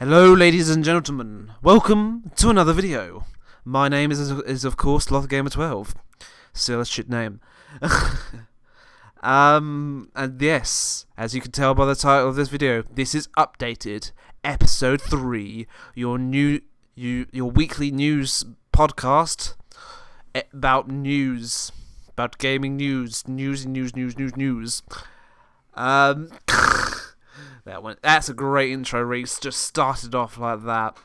Hello ladies and gentlemen, welcome to another video. My name is of course LothGamer12. Still a shit name. And yes, as you can tell by the title of this video, this is updated episode 3, your weekly news podcast about gaming news. That's a great intro, Reese. Just started off like that.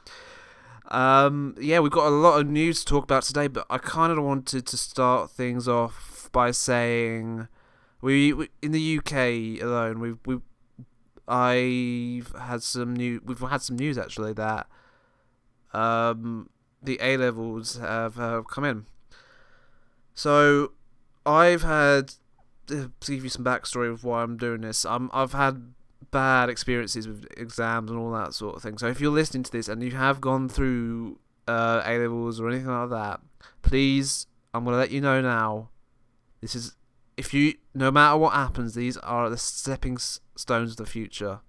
Yeah, we've got a lot of news to talk about today, but I kind of wanted to start things off by saying we in the UK alone, we've had some news actually that the A levels have come in. So I've had to give you some backstory of why I'm doing this. I've had bad experiences with exams and all that sort of thing. So if you're listening to this and you have gone through A levels or anything like that, please, I'm gonna let you know now. No matter what happens, these are the stepping stones of the future.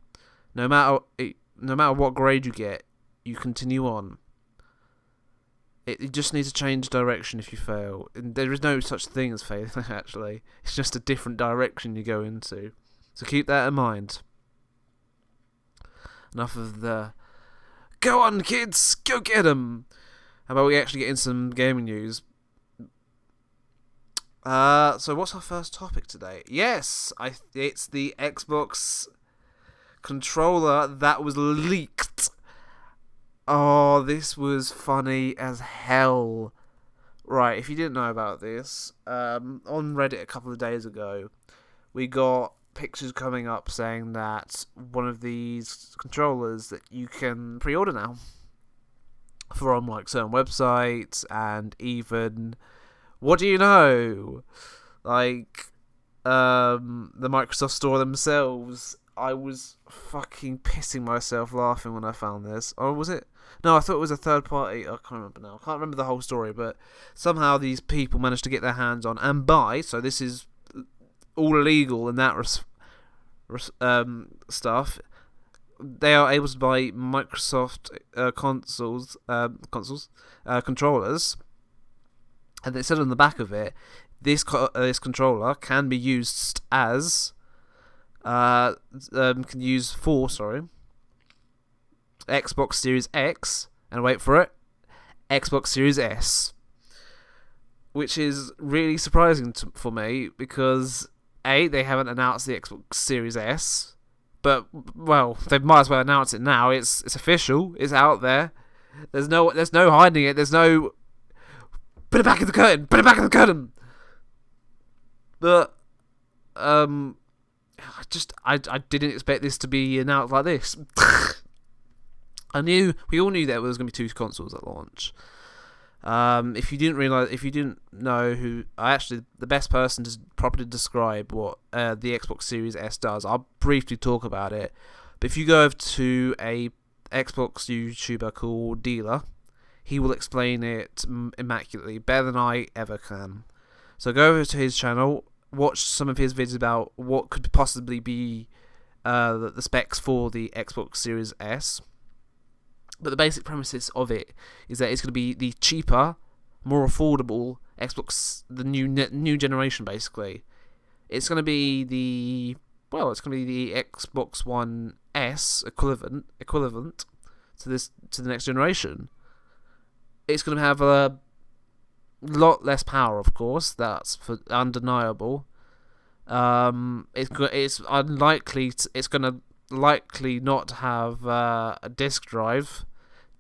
No matter what grade you get, you continue on. You just need to change direction if you fail. And there is no such thing as failing, actually. It's just a different direction you go into. So keep that in mind. Enough of the go on kids, go get 'em. How about we actually get in some gaming news? So what's our first topic today? Yes, it's the Xbox controller that was leaked. Oh, this was funny as hell. Right, if you didn't know about this, on Reddit a couple of days ago, we got pictures coming up saying that one of these controllers that you can pre-order now from like certain websites, and even, what do you know, like the Microsoft store themselves. I was fucking pissing myself laughing when I found this. Or was it? No, I thought it was a third party. I can't remember now. I can't remember the whole story, but somehow these people managed to get their hands on and buy. So this is all illegal in that stuff. They are able to buy Microsoft controllers, and it said on the back of it, this controller can be used as Xbox Series X, and wait for it, Xbox Series S, which is really surprising for me because they haven't announced the Xbox Series S, but well, they might as well announce it now. It's official. It's out there. There's no hiding it. There's no put it back in the curtain. Put it back in the curtain. But I didn't expect this to be announced like this. We all knew there was going to be two consoles at launch. If you didn't know the best person to properly describe what the Xbox Series S does, I'll briefly talk about it. But if you go over to a Xbox YouTuber called Dealer, he will explain it immaculately, better than I ever can. So go over to his channel, watch some of his videos about what could possibly be the specs for the Xbox Series S. But the basic premises of it is that it's going to be the cheaper, more affordable Xbox, the new generation. Basically, it's going to be the Xbox One S equivalent to the next generation. It's going to have a lot less power, of course. That's undeniable. It's going to likely not have a disk drive,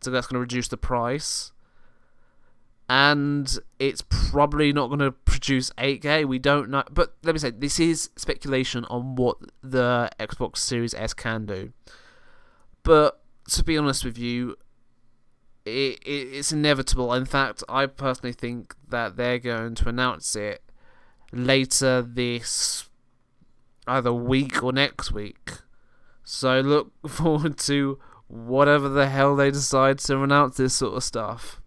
so that's going to reduce the price, and it's probably not going to produce 8K. We don't know, but let me say, this is speculation on what the Xbox Series S can do. But to be honest with you, it's inevitable. In fact, I personally think that they're going to announce it later this either week or next week. So look forward to whatever the hell they decide to announce this sort of stuff.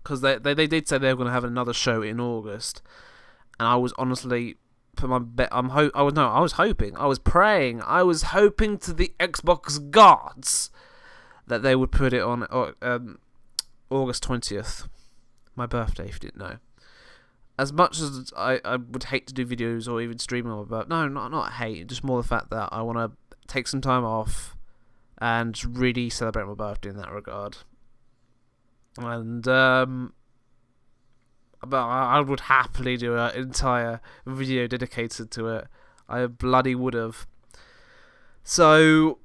Because they did say they were going to have another show in August, and I was honestly put my bet. I was hoping to the Xbox gods that they would put it on August 20th, my birthday, if you didn't know. As much as I would hate to do videos or even stream on my birthday, no, not hate, just more the fact that I want to take some time off and really celebrate my birthday in that regard. And but I would happily do an entire video dedicated to it. I bloody would have. So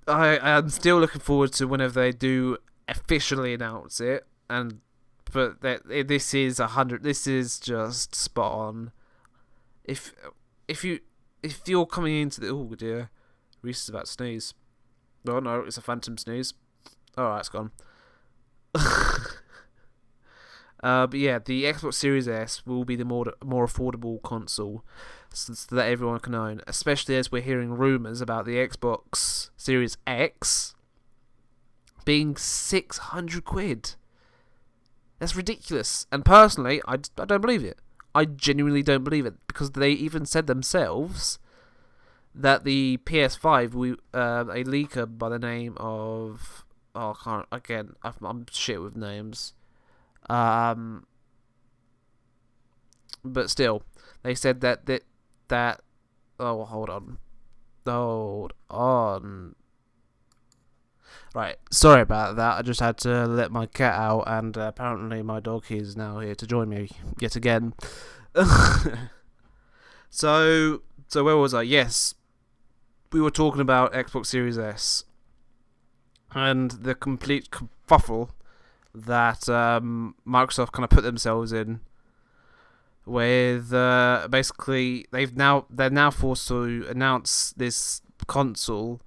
I am still looking forward to whenever they do officially announce it. But this is 100. This is just spot on. If you're coming into the, oh dear, Reese is about to sneeze. Oh no, it's a phantom sneeze. Alright, it's gone. But yeah, the Xbox Series S will be the more affordable console so that everyone can own, especially as we're hearing rumours about the Xbox Series X being £600. That's ridiculous. And personally, I don't believe it. I genuinely don't believe it, because they even said themselves that the PS5, a leaker by the name of, I'm shit with names. But still, they said that oh, hold on. Right, sorry about that. I just had to let my cat out, and apparently my dog is now here to join me yet again. So where was I? Yes, we were talking about Xbox Series S and the complete kerfuffle that Microsoft kind of put themselves in with basically they're now forced to announce this console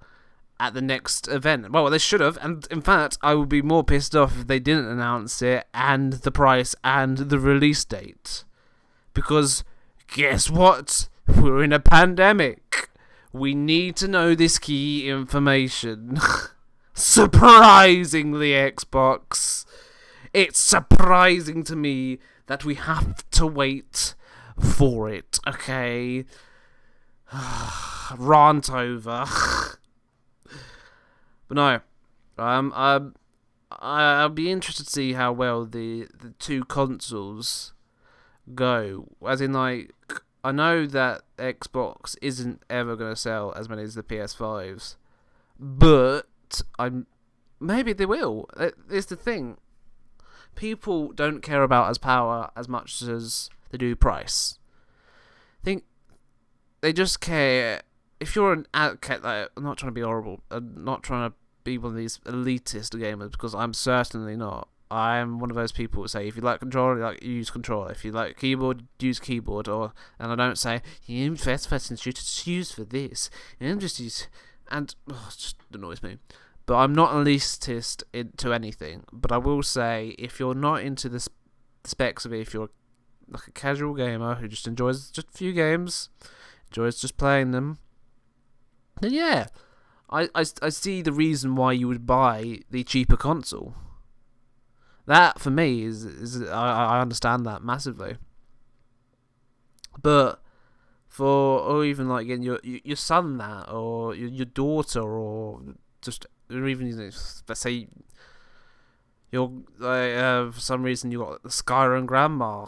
at the next event. Well, they should have, and in fact I would be more pissed off if they didn't announce it and the price and the release date, because guess what, we're in a pandemic. We need to know this key information. Surprisingly, Xbox, it's surprising to me that we have to wait for it, okay? Rant over. But no, I'll be interested to see how well the two consoles go. As in, like, I know that Xbox isn't ever going to sell as many as the PS5s, but maybe they will. It's the thing. People don't care about power as much as they do price. I think they just care. If you're an advocate, like, I'm not trying to be horrible. I'm not trying to be one of these elitist gamers, because I'm certainly not. I'm one of those people who say, if you like controller, use controller. If you like keyboard, use keyboard. And I don't say, you first-person shooters use for this. And just use, and it just annoys me. But I'm not elitist into anything. But I will say, if you're not into the specs of it, if you're like a casual gamer who just enjoys just a few games, enjoys just playing them, then yeah, I see the reason why you would buy the cheaper console. That for me is I understand that massively. But or even like again your son, that, or your daughter, or even let's say you're for some reason you got the Skyrim grandma.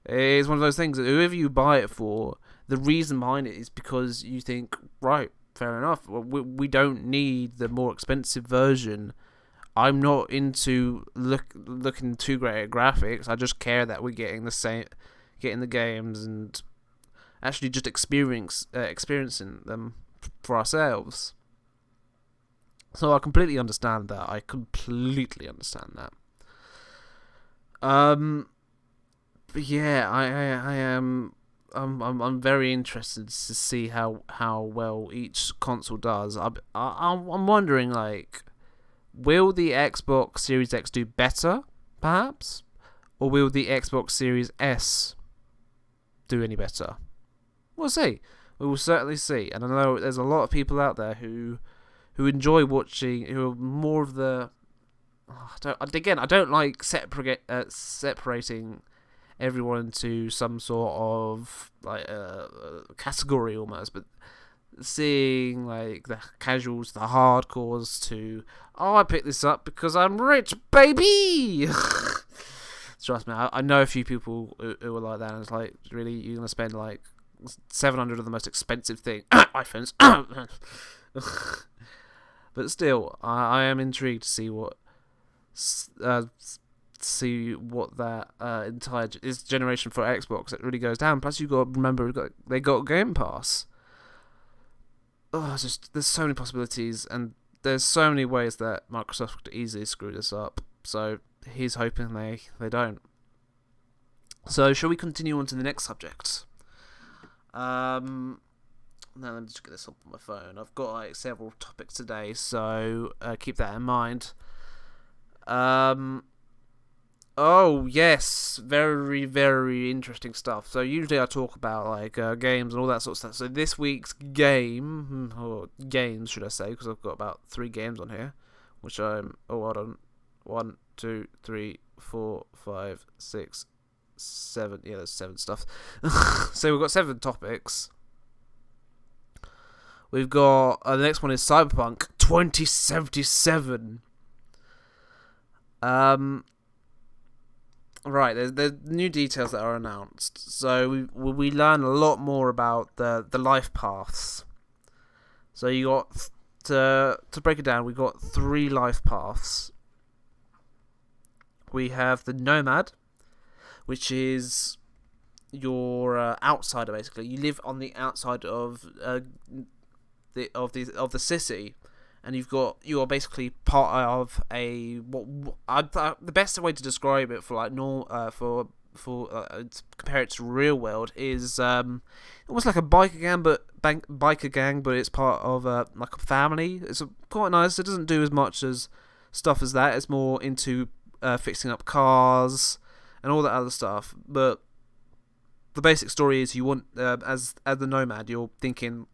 It's one of those things that whoever you buy it for, the reason behind it is because you think, right, fair enough, we don't need the more expensive version. I'm not into looking too great at graphics. I just care that we're getting the games and actually just experiencing them for ourselves. So I completely understand that. But yeah, I am. I'm very interested to see how well each console does. I'm wondering, like, will the Xbox Series X do better, perhaps, or will the Xbox Series S do any better? We'll see. We will certainly see. And I know there's a lot of people out there who enjoy watching, who are more of the. I don't like separating everyone into some sort of like category almost, but seeing like the casuals, the hardcores, to I picked this up because I'm rich, baby. Trust me, I know a few people who are like that, and it's like, really, you're gonna spend like 700 of the most expensive thing iPhones. But still, I am intrigued to see what that entire this generation for Xbox it really goes down. Plus, you got to remember they got Game Pass. Oh, there's so many possibilities, and there's so many ways that Microsoft could easily screw this up. So he's hoping they don't. So shall we continue on to the next subject? Now let me just get this up on my phone. I've got like several topics today, so keep that in mind. Oh yes, very, very interesting stuff. So usually I talk about like games and all that sort of stuff. So this week's game, or games should I say, because I've got about 3 games on here, which I'm hold on, 1, 2, 3, 4, 5, 6, 7. Yeah, there's 7 stuff. So we've got 7 topics. We've got the next one is Cyberpunk 2077. Right, there's new details that are announced. So we learn a lot more about the life paths. So you got to break it down. We got 3 life paths. We have the Nomad, which is your outsider basically. You live on the outside of the city. And you are basically part of the best way to describe it for like to compare it to real world is almost like a biker gang, but it's part of like a family. It's quite nice. It doesn't do as much as stuff as that. It's more into fixing up cars and all that other stuff. But the basic story is you want as the Nomad, you're thinking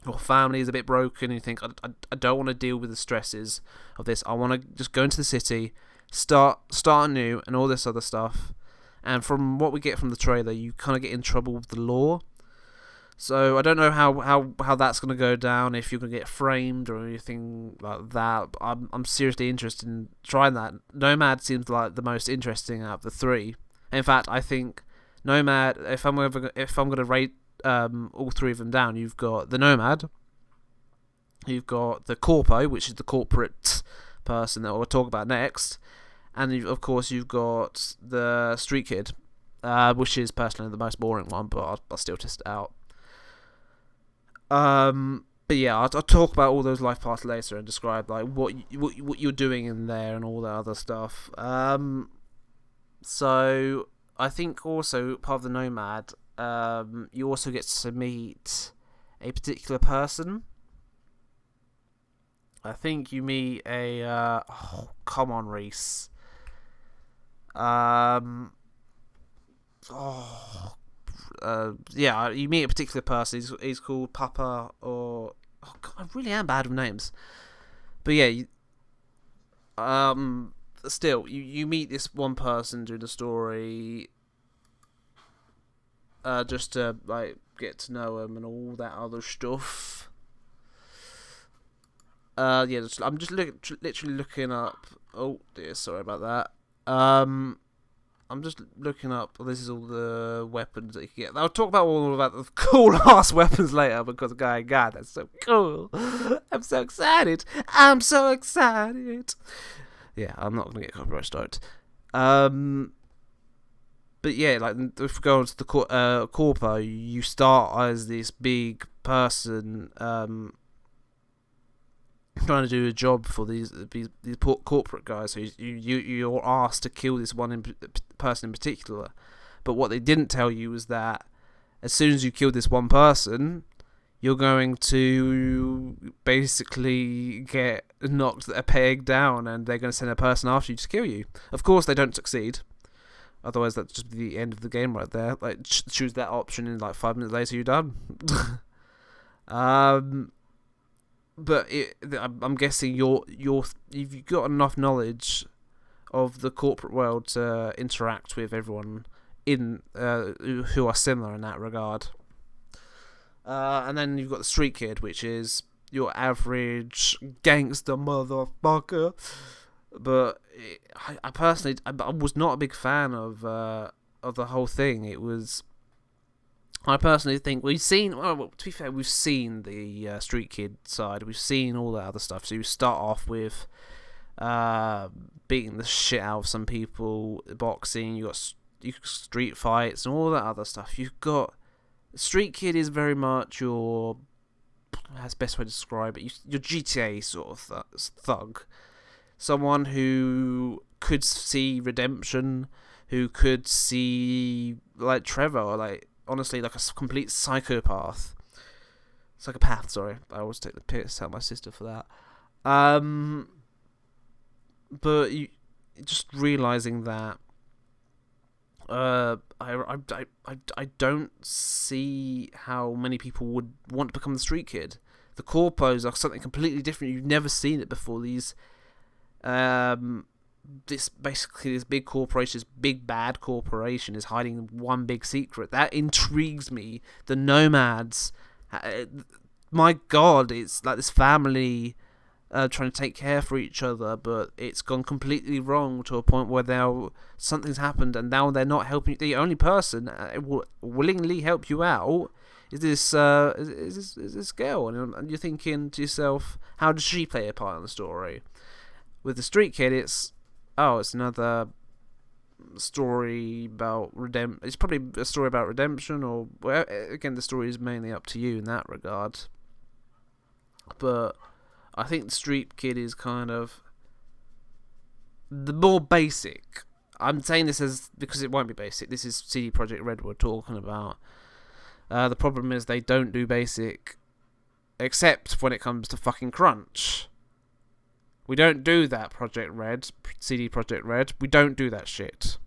your family is a bit broken, and you think, I don't want to deal with the stresses of this. I want to just go into the city, start anew, and all this other stuff. And from what we get from the trailer, you kind of get in trouble with the law. So I don't know how that's going to go down, if you're going to get framed or anything like that. I'm seriously interested in trying that. Nomad seems like the most interesting out of the 3. In fact, I think Nomad, if I'm going to rate all 3 of them down, you've got the Nomad, you've got the Corpo, which is the corporate person that we'll talk about next, and of course you've got the Street Kid, which is personally the most boring one, but I'll still test it out. But yeah, I'll talk about all those life paths later and describe like what you're doing in there and all that other stuff. So I think also part of the Nomad, you also get to meet a particular person. I think you meet a oh, come on, Reese. Yeah, you meet a particular person. He's called Papa, or oh God, I really am bad with names. But yeah, still, you meet this one person during the story. Just to like get to know him and all that other stuff. Yeah, I'm just literally looking up. Oh dear, sorry about that. I'm just looking up. This is all the weapons that you can get. I'll talk about all about the cool ass weapons later, because God, that's so cool. I'm so excited. Yeah, I'm not gonna get copyright started. But yeah, like if we go on to the Corpo, you start as this big person trying to do a job for these corporate guys. So you're asked to kill this one person in particular. But what they didn't tell you was that as soon as you kill this one person, you're going to basically get knocked a peg down, and they're going to send a person after you to kill you. Of course, they don't succeed. Otherwise, that's just the end of the game right there. Like, choose that option, and like 5 minutes later, you're done. But I'm guessing you've got enough knowledge of the corporate world to interact with everyone who are similar in that regard. And then you've got the street kid, which is your average gangster motherfucker. But I personally, I was not a big fan of the whole thing. It was. I personally think we've seen. Well, to be fair, we've seen the street kid side. We've seen all that other stuff. So you start off with beating the shit out of some people, boxing. You got street fights and all that other stuff. You've got street kid is very much your. That's the best way to describe it. Your GTA sort of thug. Someone who could see redemption, who could see, like Trevor, or like, honestly, like a complete psychopath. Sorry. I always take the piss out of my sister for that. But you just realising that I don't see how many people would want to become the street kid. The corpos are something completely different. You've never seen it before. These this big corporation, this big bad corporation is hiding one big secret. That intrigues me. The nomads, my god, it's like this family trying to take care for each other, but it's gone completely wrong to a point where something's happened and now they're not helping. The only person will willingly help you out is this girl, and you're thinking to yourself, how does she play a part in the story? With the street kid, it's another story about redemption. It's probably a story about redemption, or again, the story is mainly up to you in that regard. But I think the street kid is kind of the more basic. I'm saying this because it won't be basic. This is CD Projekt Red we're talking about. The problem is they don't do basic, except when it comes to fucking crunch. We don't do that, CD Projekt Red. We don't do that shit.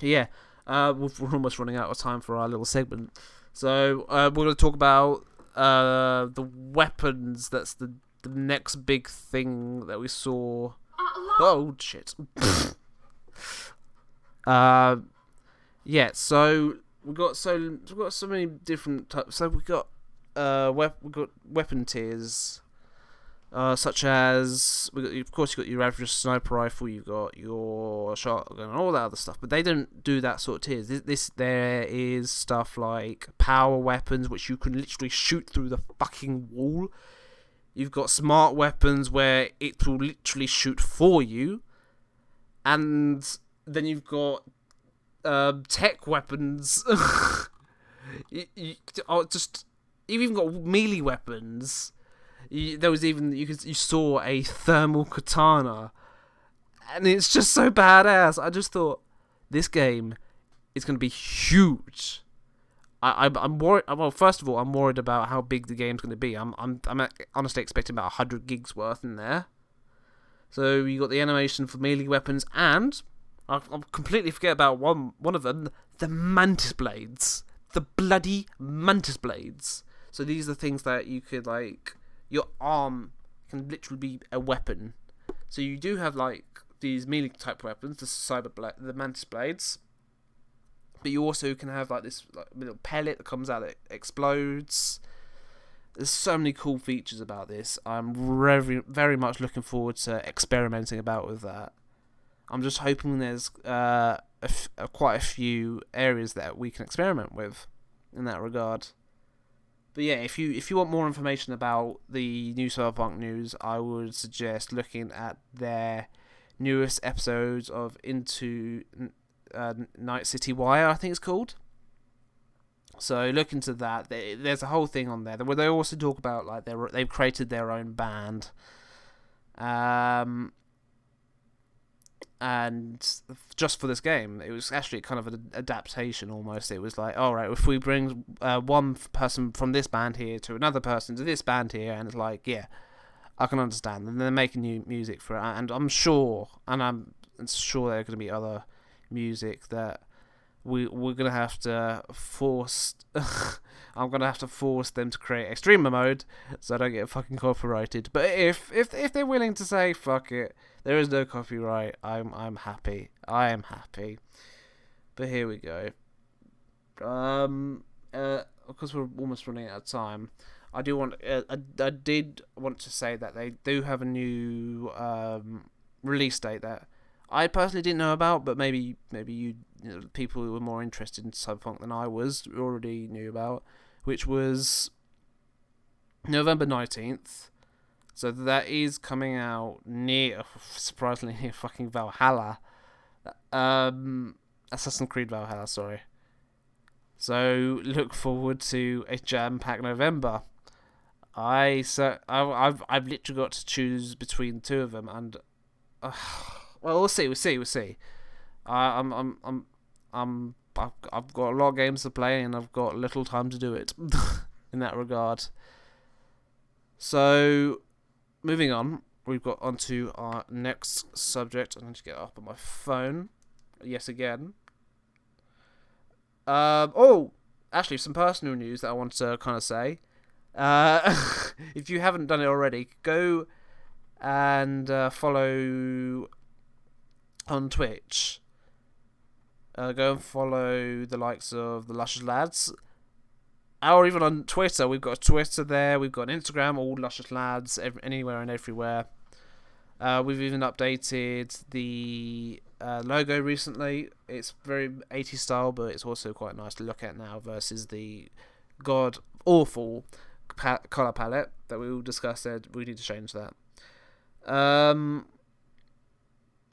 Yeah, we're almost running out of time for our little segment. So we're going to talk about the weapons. That's the next big thing that we saw. Oh, shit. Yeah, so we've got so many different types. So we've got weapon tiers. Such as, of course, you've got your average sniper rifle, you've got your shotgun, and all that other stuff. But they don't do that sort of tiers. There is stuff like power weapons, which you can literally shoot through the fucking wall. You've got smart weapons where it will literally shoot for you. And then you've got tech weapons. You've even got melee weapons. There was even you saw a thermal katana, and it's just so badass. I just thought this game is going to be huge. I'm worried. Well, first of all, I'm worried about how big the game's going to be. I'm honestly expecting about 100 gigs worth in there. So you got the animation for melee weapons, and I completely forget about one of them: the mantis blades, the bloody mantis blades. So these are things that you could like. Your arm can literally be a weapon. So you do have like these melee type weapons, the mantis blades, but you also can have like this little pellet that comes out that explodes. There's so many cool features about this. I'm very, very much looking forward to experimenting about with that. I'm just hoping there's quite a few areas that we can experiment with in that regard. But yeah, if you want more information about the new Cyberpunk news, I would suggest looking at their newest episodes of Into Night City Wire, I think it's called. So look into that. There's a whole thing on there where they also talk about like they've created their own band, and just for this game, it was actually kind of an adaptation almost. It was like, all right, if we bring one person from this band here to another person to this band here, and it's like, yeah, I can understand. And they're making new music for it, and I'm sure there are going to be other music that we're gonna have to force. I'm gonna have to force them to create extreme mode so I don't get fucking copyrighted. But if they're willing to say fuck it, there is no copyright, I'm happy. I am happy. But here we go. because we're almost running out of time, I did want to say that they do have a new release date that I personally didn't know about, but maybe people who were more interested in Cyberpunk than I was already knew about, which was November 19th. So that is coming out surprisingly near fucking Valhalla. Assassin's Creed Valhalla, sorry. So look forward to a jam-packed November. I've literally got to choose between the two of them, and well, we'll see. I've got a lot of games to play, and I've got little time to do it in that regard. So, moving on, we've got onto our next subject. I need to get up on my phone yet again. Actually, some personal news that I want to kind of say. If you haven't done it already, go and follow on Twitch. Go and follow the likes of the Luscious Lads. Or even on Twitter. We've got a Twitter there. We've got an Instagram, all Luscious Lads, anywhere and everywhere. We've even updated the logo recently. It's very 80s style, but it's also quite nice to look at now versus the god-awful colour palette that we all discussed. We need to change that.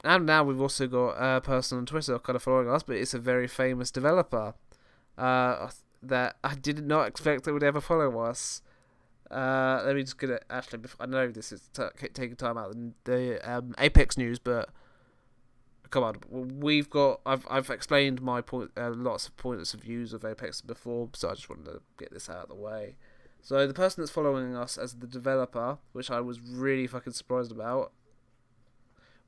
And now we've also got a person on Twitter kind of following us, but it's a very famous developer that I did not expect that would ever follow us. Let me just get it. Actually, I know this is taking time out of the Apex news, but come on, I've explained my lots of points of views of Apex before, so I just wanted to get this out of the way. So the person that's following us as the developer, which I was really fucking surprised about,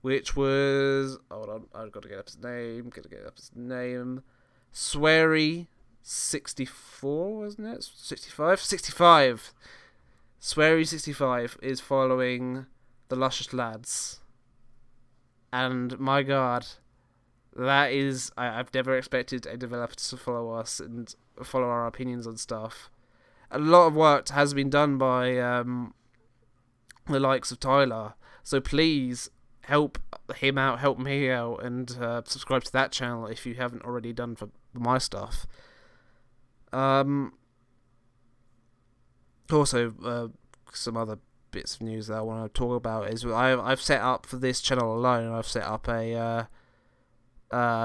which was, hold on, I've got to get up his name. Swery64, wasn't it? 65. Swery65 is following the Luscious Lads. And my god, that is, I've never expected a developer to follow us and follow our opinions on stuff. A lot of work has been done by the likes of Tyler. So please help him out, help me out, and subscribe to that channel if you haven't already done for my stuff. Also, some other bits of news that I want to talk about is I've set up for this channel alone. I've set up a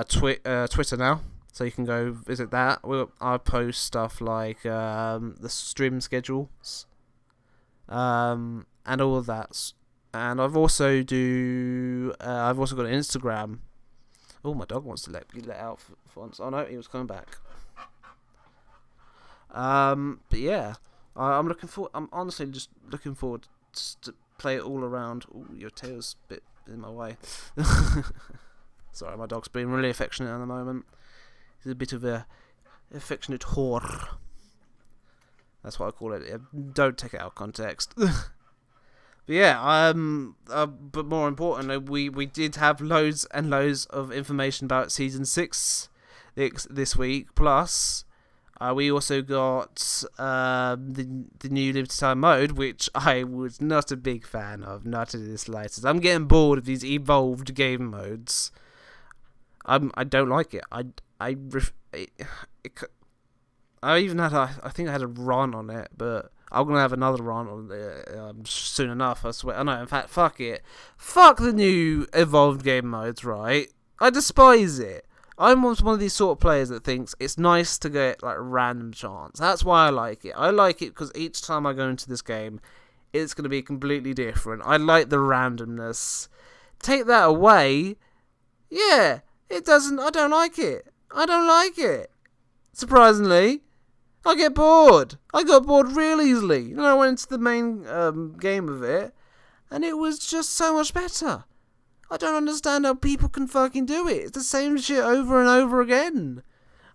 Twitter now, so you can go visit that. I post stuff like the stream schedules, and all of that. And I've also got an Instagram. Oh, my dog wants to be let out for once. Oh no, he was coming back. But yeah, I'm honestly just looking forward to play it all around. Ooh, your tail's a bit in my way. Sorry, my dog's being really affectionate at the moment. He's a bit of a affectionate whore. That's what I call it. Don't take it out of context. But yeah, but more importantly, we did have loads and loads of information about Season 6 this week. Plus, we also got the new limited time mode, which I was not a big fan of, not in the slightest. I'm getting bored of these evolved game modes. I don't like it. I even had I think I had a run on it, but I'm gonna have another run on it soon enough. I swear. I know. In fact, fuck it. Fuck the new evolved game modes. Right? I despise it. I'm one of these sort of players that thinks it's nice to get like random chance. That's why I like it. I like it because each time I go into this game, it's gonna be completely different. I like the randomness. Take that away, yeah, it doesn't. I don't like it. Surprisingly. I get bored. I got bored real easily. And I went into the main game of it, and it was just so much better. I don't understand how people can fucking do it. It's the same shit over and over again.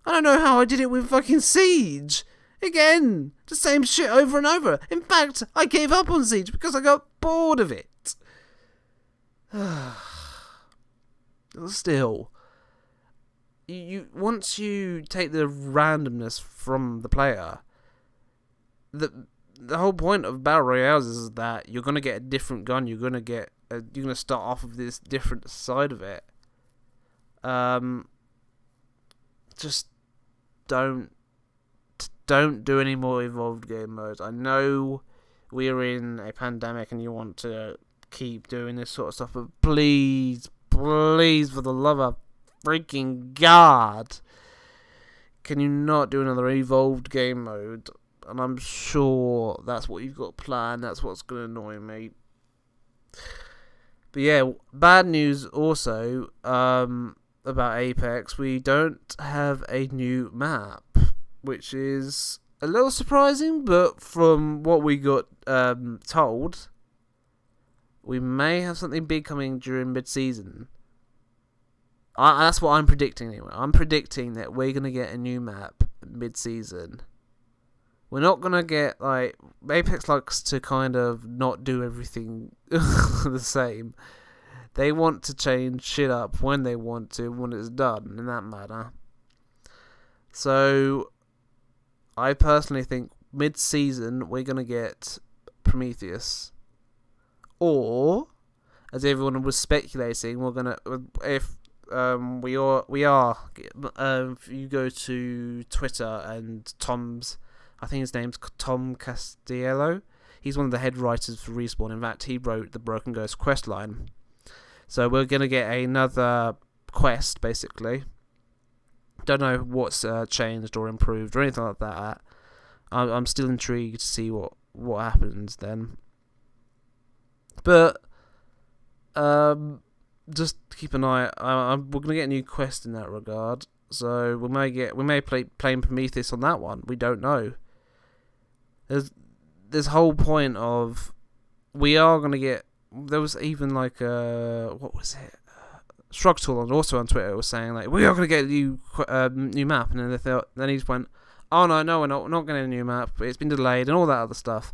I don't know how I did it with fucking Siege. Again, the same shit over and over. In fact, I gave up on Siege because I got bored of it. Still, you once you take the randomness from the player, the whole point of battle royales is that you're gonna get a different gun. You're gonna start off with this different side of it. Just don't do any more evolved game modes. I know we're in a pandemic and you want to keep doing this sort of stuff, but please, for the love of freaking God, can you not do another evolved game mode? And I'm sure that's what you've got planned. That's what's going to annoy me. But yeah, bad news also about Apex. We don't have a new map, which is a little surprising, but from what we got told, we may have something big coming during mid-season. That's what I'm predicting anyway. I'm predicting that we're going to get a new map mid-season. We're not going to get, like, Apex likes to kind of not do everything the same. They want to change shit up when they want to, when it's done, in that matter. So, I personally think mid-season we're going to get Prometheus. Or, as everyone was speculating, we're going to, if you go to Twitter and Tom's, I think his name's Tom Castiello. He's one of the head writers for Respawn. In fact, he wrote the Broken Ghost quest line. So we're going to get another quest, basically. Don't know what's changed or improved or anything like that. I'm still intrigued to see what happens then. But just keep an eye. We're going to get a new quest in that regard. So we may play Prometheus on that one. We don't know. There's this whole point of we are going to get. There was even like what was it? Shrugtool also on Twitter was saying like we are going to get a new map, and then he just went, oh no, we're not getting a new map. It's been delayed and all that other stuff.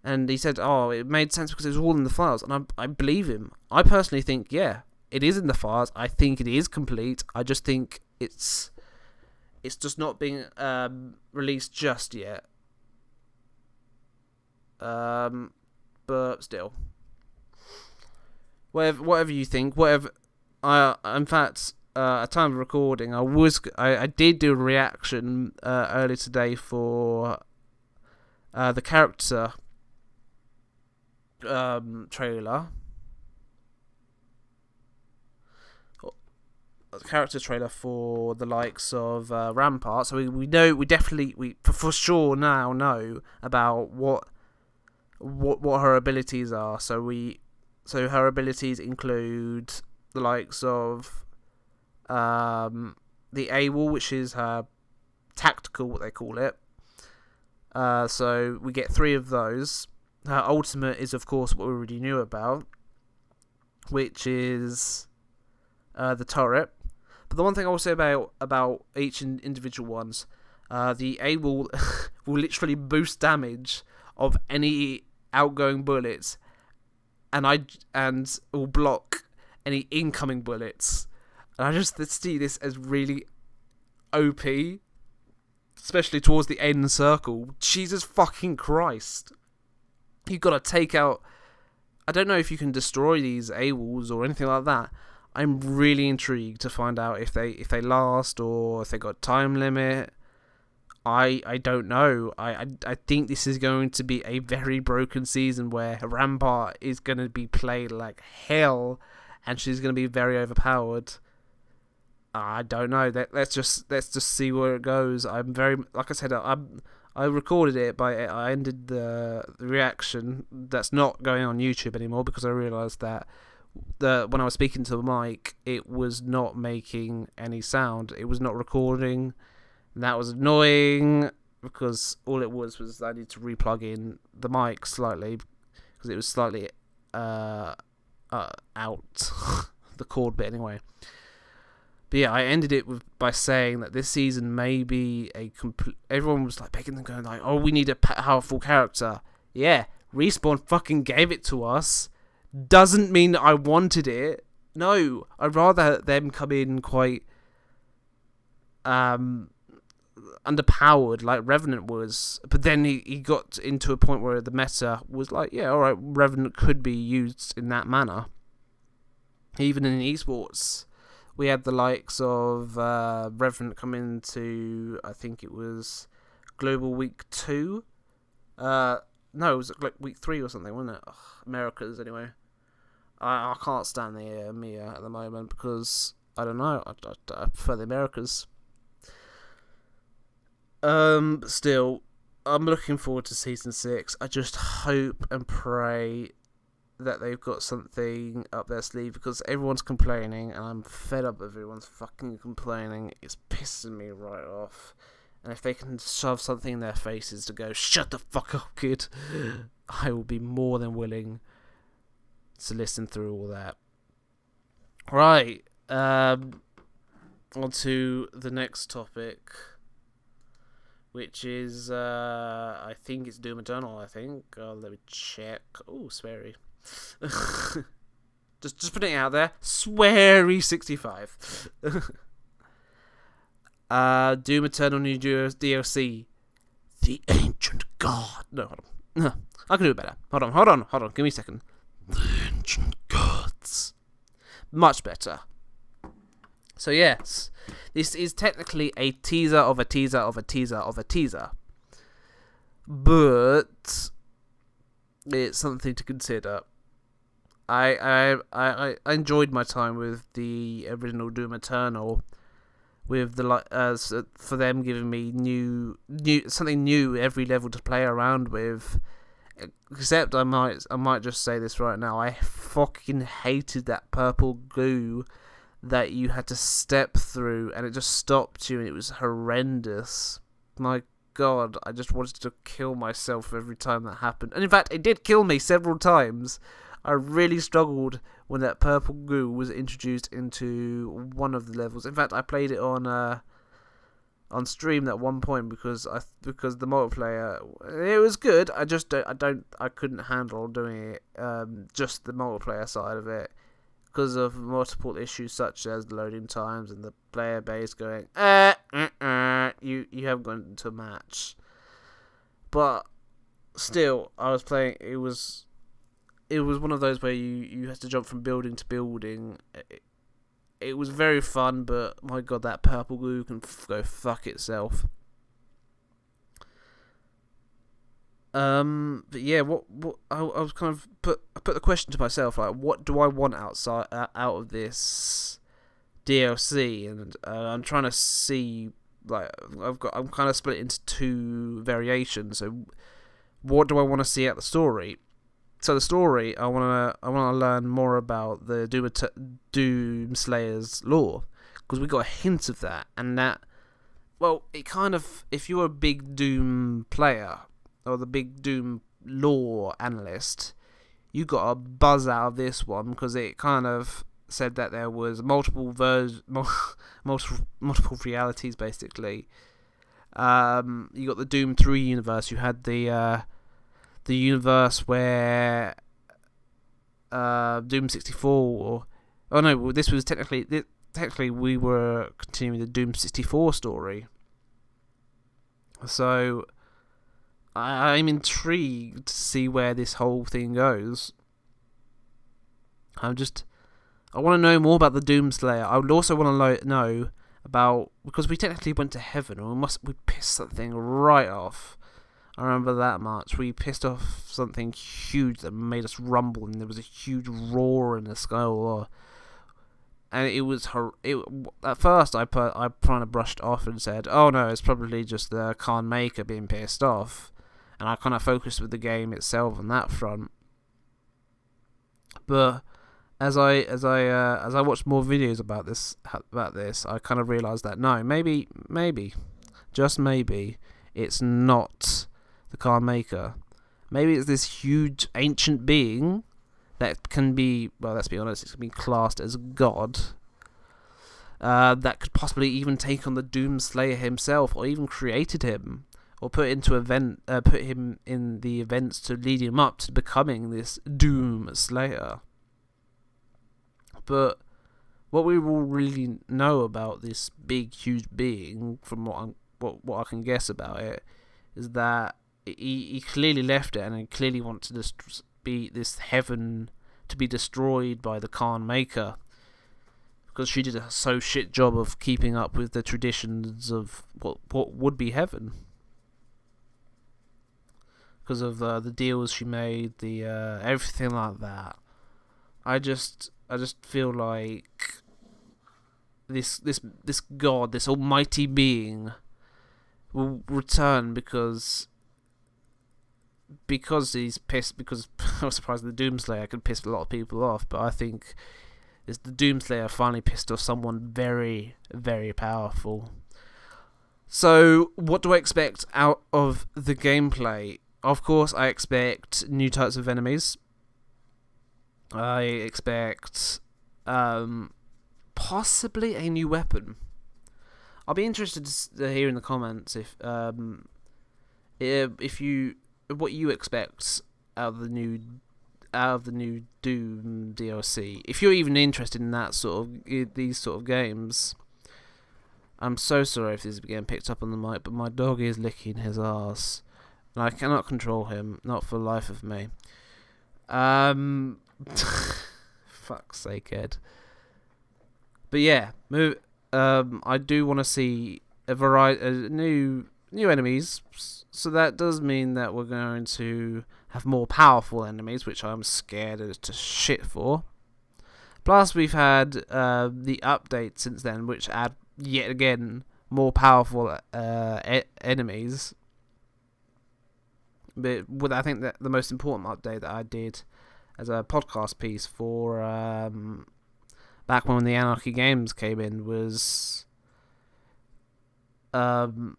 And he said, oh, it made sense because it was all in the files, and I believe him. I personally think, yeah, it is in the files. I think it is complete. I just think it's just not being released just yet. But still, whatever you think, whatever. In fact, at time of recording, I did do a reaction earlier today for the character trailer. The character trailer for the likes of Rampart. So we definitely for sure now know about what her abilities are. So her abilities include the likes of the AWOL, which is her tactical, what they call it. So we get 3 of those. Her ultimate is, of course, what we already knew about, which is the turret. But the one thing I will say about each individual ones, the AWOL will literally boost damage of any outgoing bullets, and will block any incoming bullets. And I just see this as really OP, especially towards the end circle. Jesus fucking Christ. You've got to take out... I don't know if you can destroy these AWOLs or anything like that. I'm really intrigued to find out if they last or if they got time limit. I don't know. I think this is going to be a very broken season where Rampart is going to be played like hell, and she's going to be very overpowered. I don't know. Let's just see where it goes. I'm very, like I said, I recorded it, but I ended the reaction. That's not going on YouTube anymore because I realised that when I was speaking to the mic, it was not making any sound. It was not recording. And that was annoying because all it was I need to replug in the mic slightly because it was slightly out the cord bit anyway. But yeah, I ended it by saying that this season may be a complete... Everyone was like begging them, going like, oh, we need a powerful character. Yeah, Respawn fucking gave it to us. Doesn't mean that I wanted it. No, I'd rather them come in quite underpowered like Revenant was, but then he got into a point where the meta was like, yeah, alright, Revenant could be used in that manner. Even in esports, we had the likes of Revenant come into, I think it was Global Week 2. No, it was like Week 3 or something, wasn't it? Ugh, Americas, anyway. I can't stand the EMEA at the moment because, I don't know, I prefer the Americas. Still, I'm looking forward to Season 6. I just hope and pray that they've got something up their sleeve because everyone's complaining and I'm fed up of everyone's fucking complaining. It's pissing me right off. And if they can shove something in their faces to go, shut the fuck up, kid, I will be more than willing to listen through all that. Right, on to the next topic, which is, I think it's Doom Eternal, I think. Let me check. Oh, sweary. just putting it out there. Sweary 65. Doom Eternal new DLC. The Ancient God. No, hold on. No, I can do it better. Hold on. Give me a second. The Ancient Gods. Much better. So yes, this is technically a teaser of a teaser of a teaser of a teaser. But it's something to consider. I enjoyed my time with the original Doom Eternal, with the for them giving me new something new every level to play around with. Except I might just say this right now. I fucking hated that purple goo that you had to step through, and it just stopped you, and it was horrendous. My God, I just wanted to kill myself every time that happened. And in fact, it did kill me several times. I really struggled when that purple goo was introduced into one of the levels. In fact, I played it on stream at one point because the multiplayer, it was good. I couldn't handle doing it, just the multiplayer side of it, because of multiple issues such as the loading times and the player base going, you haven't gone into a match. But still, I was playing. It was one of those where you had to jump from building to building. It was very fun, but my God, that purple goo can go fuck itself. But yeah, what I was kind of I put the question to myself, like, what do I want out of this DLC? And I'm trying to see, like, I'm kind of split into two variations. So, what do I want to see out the story? So the story, I want to learn more about the Doom Slayer's lore, because we got a hint of that, and that, well, it kind of, if you're a big Doom player or the big Doom lore analyst, you got a buzz out of this one, because it kind of said that there was multiple realities, basically. You got the Doom 3 universe. You had the universe where Doom 64. Oh no, this was technically we were continuing the Doom 64 story. So I'm intrigued to see where this whole thing goes. I want to know more about the Doomslayer. I would also want to know about, because we technically went to heaven, and we pissed that thing right off. I remember that much. We pissed off something huge that made us rumble, and there was a huge roar in the sky. And it was at first I kind of brushed off and said, "Oh no, it's probably just the Khan Maker being pissed off," and I kind of focused with the game itself on that front. But as I watched more videos about this, I kind of realised that no, maybe, just maybe, it's not the Khan Maker. Maybe it's this huge ancient being that can be, well, let's be honest, it can be classed as God. That could possibly even take on the Doom Slayer himself, or even created him, or put him in the events to lead him up to becoming this Doom Slayer. But what we will really know about this big, huge being, from what what I can guess about it is that he clearly left it, and he clearly wants to just be this heaven to be destroyed by the Khan Maker, because she did a so shit job of keeping up with the traditions of what would be heaven, because of the deals she made, the everything like that. I just feel like this God, this almighty being, will return because he's pissed. Because I was surprised the Doomslayer could piss a lot of people off, but I think the Doomslayer finally pissed off someone very, very powerful. So, what do I expect out of the gameplay? Of course, I expect new types of enemies. I expect possibly a new weapon. I'll be interested to hear in the comments if you what you expect out of the new Doom DLC. If you're even interested in that these sort of games. I'm so sorry if this is getting picked up on the mic, but my dog is licking his ass, and I cannot control him, not for the life of me. Fuck's sake, Ed. But yeah, I do want to see a variety of new enemies. So that does mean that we're going to have more powerful enemies, which I'm scared as to shit for. Plus, we've had the update since then, which add yet again more powerful enemies. But I think that the most important update that I did as a podcast piece for back when the Anarchy Games came in was Doom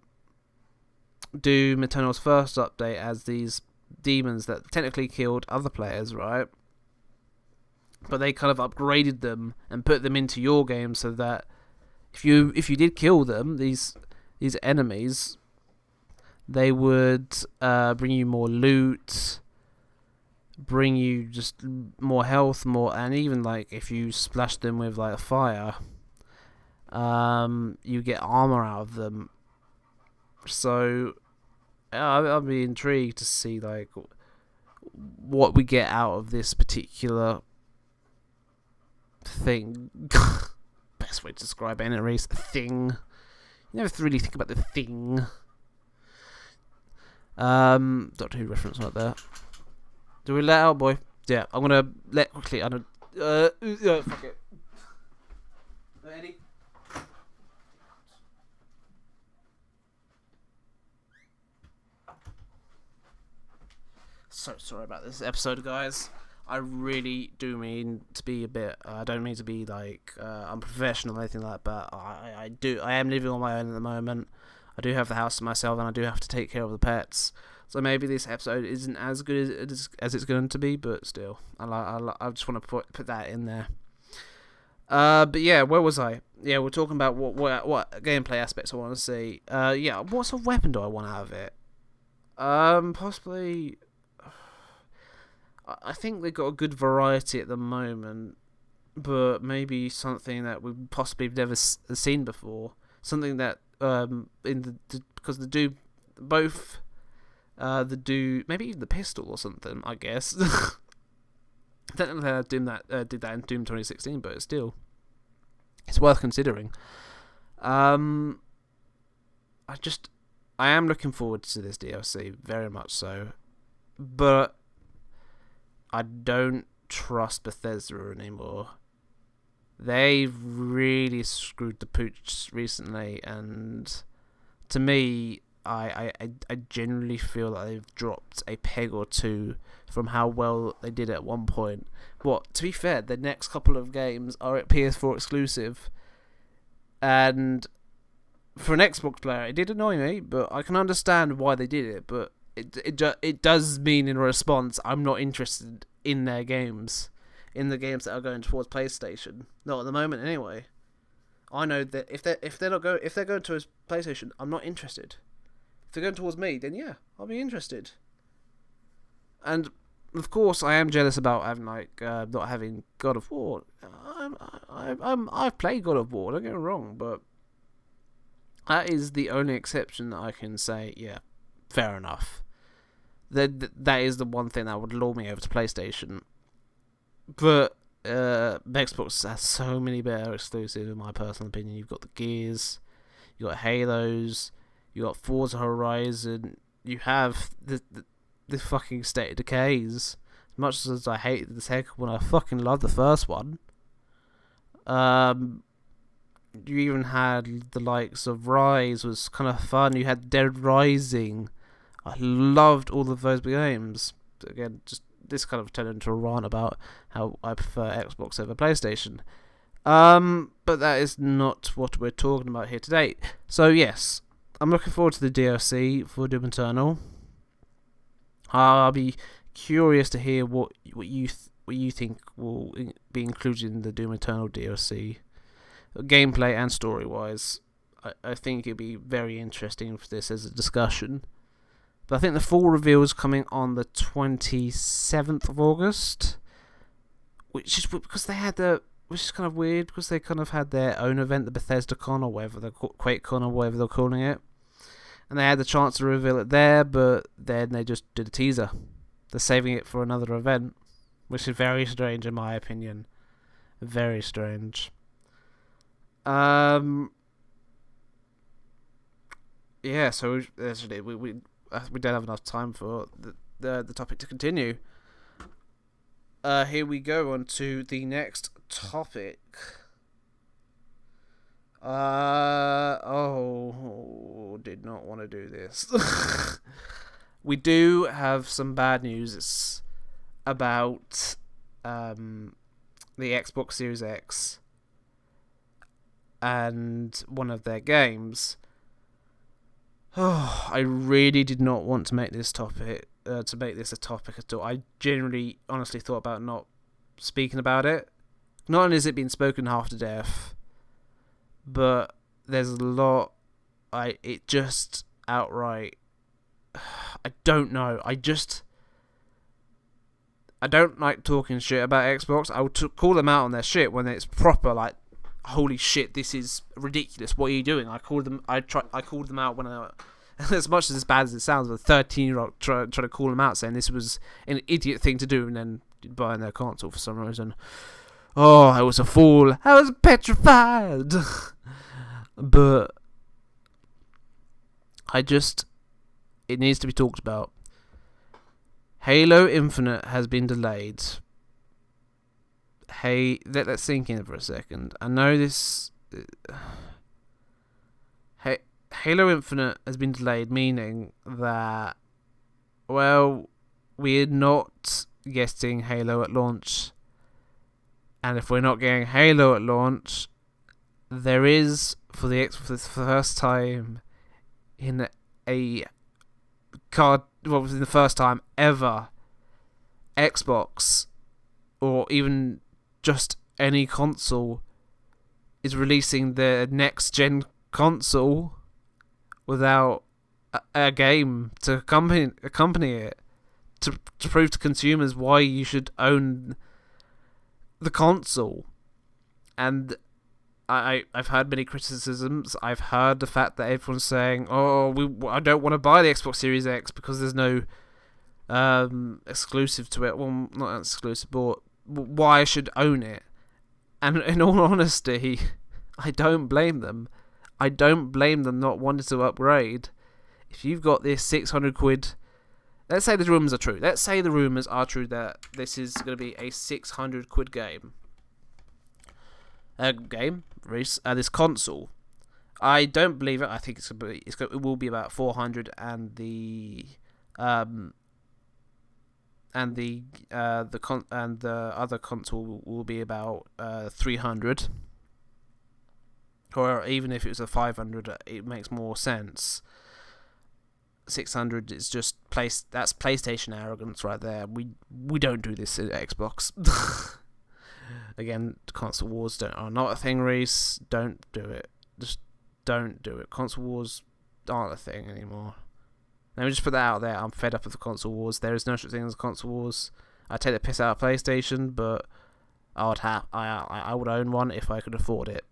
Eternal's first update as these demons that technically killed other players, right? But they kind of upgraded them and put them into your game so that if you did kill them, these enemies, they would bring you more loot, bring you just more health, and even like if you splash them with like a fire, you get armor out of them. So I'll be intrigued to see like what we get out of this particular thing. Best way to describe any race, thing. You never really think about the thing. Doctor Who reference right there. Do we let out, boy? Yeah, I'm gonna let quickly. I don't. Fuck it. Eddie. So sorry about this episode, guys. I really do mean to be a bit. I don't mean to be like unprofessional or anything like that. But I am living on my own at the moment. I do have the house to myself, and I do have to take care of the pets. So maybe this episode isn't as good as it's going to be, but still, I just want to put that in there. But yeah, where was I? Yeah, we're talking about what gameplay aspects I want to see. Yeah, what sort of weapon do I want out of it? Possibly. I think they've got a good variety at the moment, but maybe something that we've possibly never seen before. Something that because the Doom, both the Doom, maybe even the pistol or something. I guess. Technically, I did that in Doom 2016, but it's worth considering. I am looking forward to this DLC very much so, but I don't trust Bethesda anymore. They've really screwed the pooch recently, and to me, I genuinely feel like they've dropped a peg or two from how well they did at one point. To be fair, the next couple of games are at PS4 exclusive, and for an Xbox player, it did annoy me, but I can understand why they did it. But it does mean in response, I'm not interested in their games, in the games that are going towards PlayStation. Not at the moment, anyway. I know that if they're going towards PlayStation, I'm not interested. If they're going towards me, then yeah, I'll be interested. And of course, I am jealous about having not having God of War. I've played God of War. Don't get me wrong, but That is the only exception that I can say, yeah, fair enough. That is the one thing that would lure me over to PlayStation. But Xbox has so many better exclusives, in my personal opinion. You've got the Gears, you got Halos, you got Forza Horizon, you have the fucking State of Decays. As much as I hate the second one, I fucking love the first one. You even had the likes of Rise, was kind of fun. You had Dead Rising. I loved all of those games. Again, just this kind of turned into a rant about how I prefer Xbox over PlayStation. But that is not what we're talking about here today. So yes, I'm looking forward to the DLC for Doom Eternal. I'll be curious to hear what you think will be included in the Doom Eternal DLC, gameplay and story wise. I think it'd be very interesting for this as a discussion. But I think the full reveal is coming on the 27th of August, which is because they had which is kind of weird because they kind of had their own event, the Bethesda Con or whatever, the QuakeCon or whatever they're calling it, and they had the chance to reveal it there, but then they just did a teaser. They're saving it for another event, which is very strange in my opinion. Very strange. Yeah, so actually we don't have enough time for the topic to continue. Here we go on to the next topic. Did not want to do this. We do have some bad news. It's about the Xbox Series X and one of their games. I really did not want to make this topic, a topic at all. I genuinely, honestly thought about not speaking about it. Not only has it been spoken half to death, but there's a lot. It just outright. I don't know. I don't like talking shit about Xbox. I would call them out on their shit when it's proper. Like, holy shit, this is ridiculous. What are you doing? I called them out when I, as much as bad as it sounds, a 13-year-old trying to call them out, saying this was an idiot thing to do, and then buying their console for some reason. Oh, I was a fool. I was petrified. But it needs to be talked about. Halo Infinite has been delayed. Hey, let's sink in for a second. I know this. Halo Infinite has been delayed, meaning that, well, we're not getting Halo at launch. And if we're not getting Halo at launch, there is, for the first time in the first time ever, Xbox, or even just any console, is releasing their next gen console without a game to accompany it, to prove to consumers why you should own the console. And I've heard many criticisms. I've heard the fact that everyone's saying, I don't want to buy the Xbox Series X because there's no exclusive to it. Well, not exclusive, but why I should own it. And in all honesty, I don't blame them. I don't blame them not wanting to upgrade. If you've got this 600 quid... Let's say the rumours are true. Let's say the rumours are true that this is going to be a 600 quid game. This console. I don't believe it. I think it will be about 400, and the other console will be about 300. Or even if it was a 500, it makes more sense. 600 is just that's PlayStation arrogance right there. We don't do this at Xbox. Again, console wars are not a thing, Reese. Don't do it. Just don't do it. Console wars aren't a thing anymore. Let me just put that out there. I'm fed up of the console wars. There is no such thing as console wars. I take the piss out of PlayStation, but I would own one if I could afford it.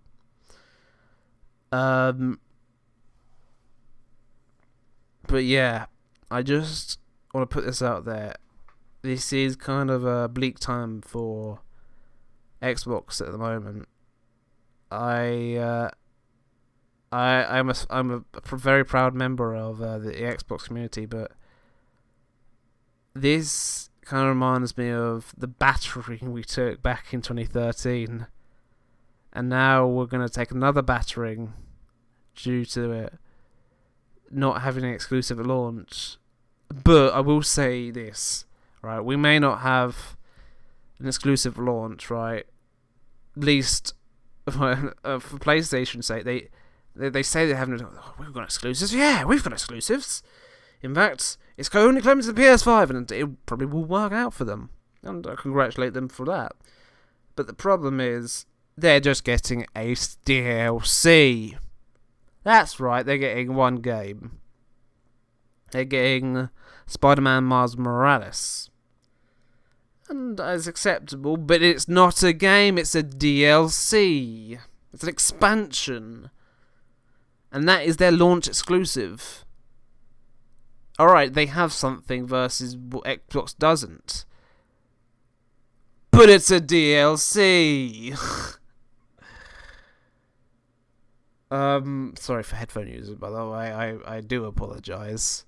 But yeah, I just want to put this out there. This is kind of a bleak time for Xbox at the moment. I'm a very proud member of the Xbox community, but this kind of reminds me of the battering we took back in 2013, and now we're going to take another battering due to it not having an exclusive at launch. But I will say this, right? We may not have an exclusive launch, right? At least for PlayStation's sake, they say they haven't. Oh, we've got exclusives. Yeah, we've got exclusives. In fact, it's only coming to the PS5, and it probably will work out for them. And I congratulate them for that. But the problem is, they're just getting a DLC. That's right, they're getting one game. They're getting Spider-Man Miles Morales. And it's acceptable, but it's not a game, it's a DLC. It's an expansion. And that is their launch exclusive. Alright, they have something versus what Xbox doesn't. But it's a DLC. Sorry for headphone users, by the way. I do apologise.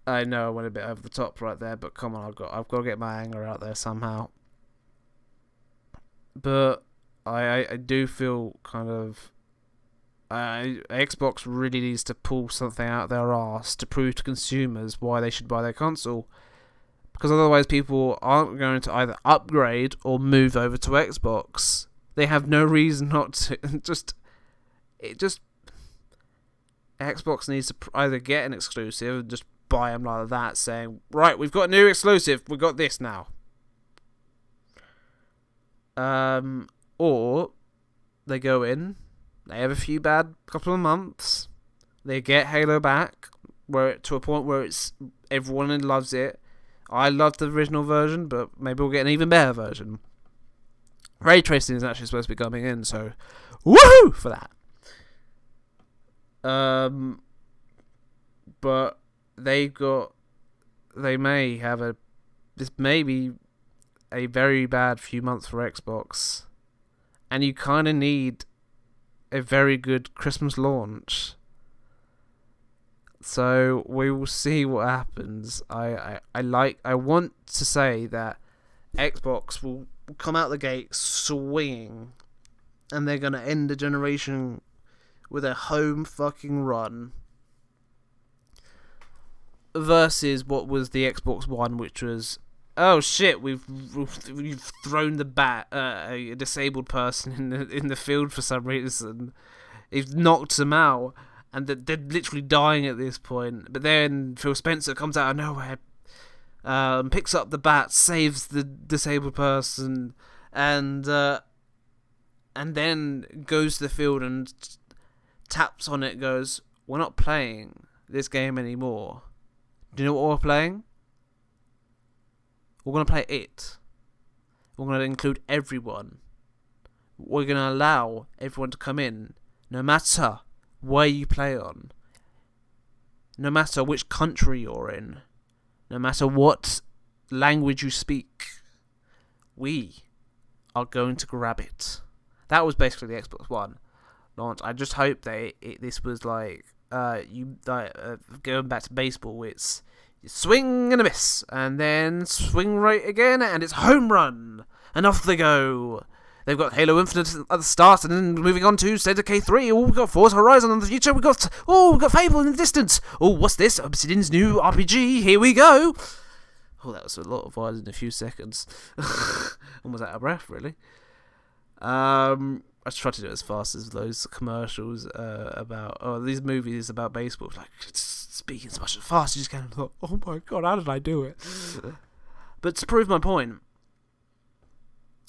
I know I went a bit over the top right there, but come on, I've got to get my anger out there somehow. But I do feel kind of Xbox really needs to pull something out their arse to prove to consumers why they should buy their console, because otherwise people aren't going to either upgrade or move over to Xbox. They have no reason not to. Xbox needs to either get an exclusive and just buy them like that, saying, right, we've got a new exclusive, we've got this now. Or they go in, they have a few bad couple of months, they get Halo back, to a point where it's everyone loves it. I love the original version, but maybe we'll get an even better version. Ray tracing is actually supposed to be coming in, so woohoo for that. But they may have this may be a very bad few months for Xbox, and you kind of need a very good Christmas launch. So we will see what happens. I want to say that Xbox will come out the gate swinging, and they're gonna end the generation with a home fucking run. Versus what was the Xbox One, which was, oh shit, we've thrown a disabled person in the field for some reason. He's knocked them out, and they're literally dying at this point. But then Phil Spencer comes out of nowhere, picks up the bat, saves the disabled person, and then goes to the field and taps on it, goes, we're not playing this game anymore. Do you know what we're playing? We're going to play it. We're going to include everyone. We're going to allow everyone to come in, no matter where you play on, no matter which country you're in, no matter what language you speak. We are going to grab it. That was basically the Xbox One launch. I just hope this was like going back to baseball, it's swing and a miss, and then swing right again, and it's home run, and off they go. They've got Halo Infinite at the start, and then moving on to State of K3. Oh, we've got Forza Horizon in the future. We've got Fable in the distance. Oh, what's this? Obsidian's new RPG. Here we go. Oh, that was a lot of words in a few seconds. Almost out of breath, really. I try to do it as fast as those commercials about these movies about baseball. Like, speaking as much as fast as you can. Like, oh my god, how did I do it? But to prove my point,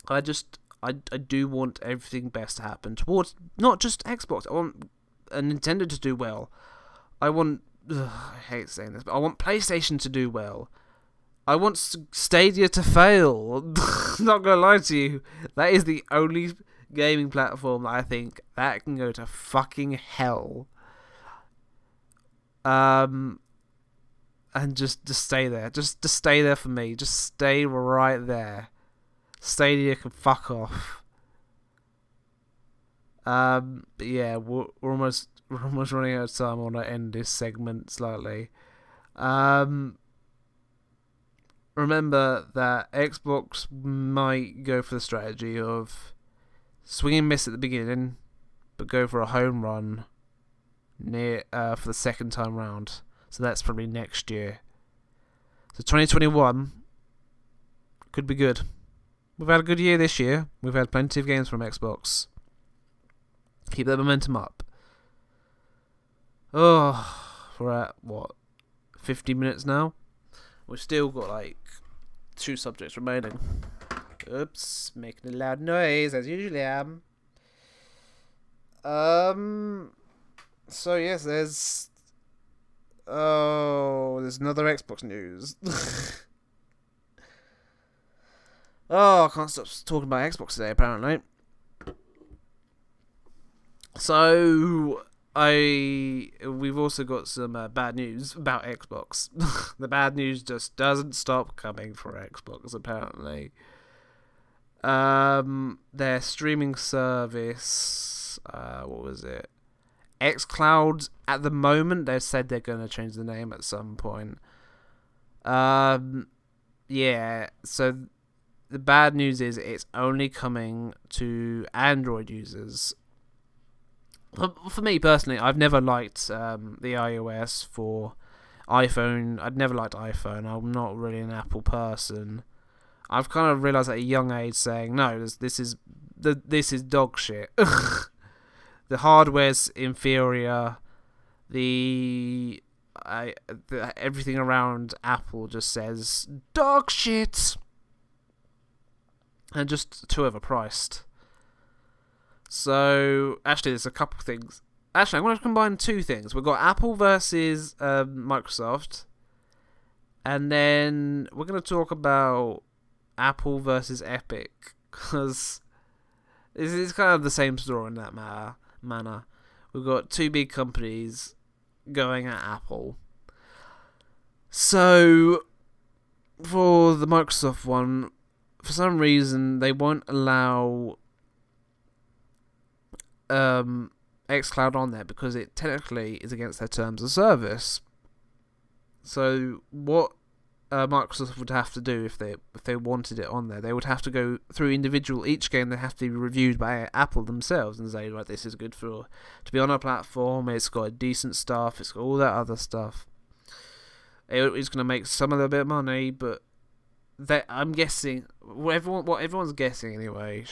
I do want everything best to happen towards not just Xbox. I want Nintendo to do well. I hate saying this, but I want PlayStation to do well. I want Stadia to fail. Not gonna lie to you, that is the only gaming platform that I think that can go to fucking hell. And just stay there. Just stay there for me. Just stay right there. Stadia can fuck off. But yeah, we're almost running out of time. I want to end this segment slightly. Remember that Xbox might go for the strategy of swing and miss at the beginning, but go for a home run for the second time round. So that's probably next year. So 2021 could be good. We've had a good year this year. We've had plenty of games from Xbox. Keep that momentum up. Oh, we're at, 50 minutes now? We've still got, 2 subjects remaining. Oops, making a loud noise, as usually am. So, yes, there's another Xbox news. I can't stop talking about Xbox today, apparently. So, we've also got some bad news about Xbox. The bad news just doesn't stop coming for Xbox, apparently. Their streaming service, what was it? xCloud, at the moment, they've said they're going to change the name at some point. Yeah, so the bad news is it's only coming to Android users. For me personally, I've never liked the iOS for iPhone. I'd never liked iPhone. I'm not really an Apple person. I've kind of realised at a young age saying, no, this is dog shit. The hardware's inferior. Everything around Apple just says dog shit, and just too overpriced. So, actually, there's a couple things. Actually, I'm going to combine 2 things. We've got Apple versus Microsoft. And then we're going to talk about Apple versus Epic. Because it's kind of the same story in that manner. We've got 2 big companies going at Apple. So, for the Microsoft one, for some reason, they won't allow xCloud on there because it technically is against their terms of service. So what Microsoft would have to do if they wanted it on there, they would have to go through each game. They have to be reviewed by Apple themselves and say, right, this is good to be on our platform. It's got decent stuff. It's got all that other stuff. It's going to make some of a bit of money, but I'm guessing what everyone's guessing anyway.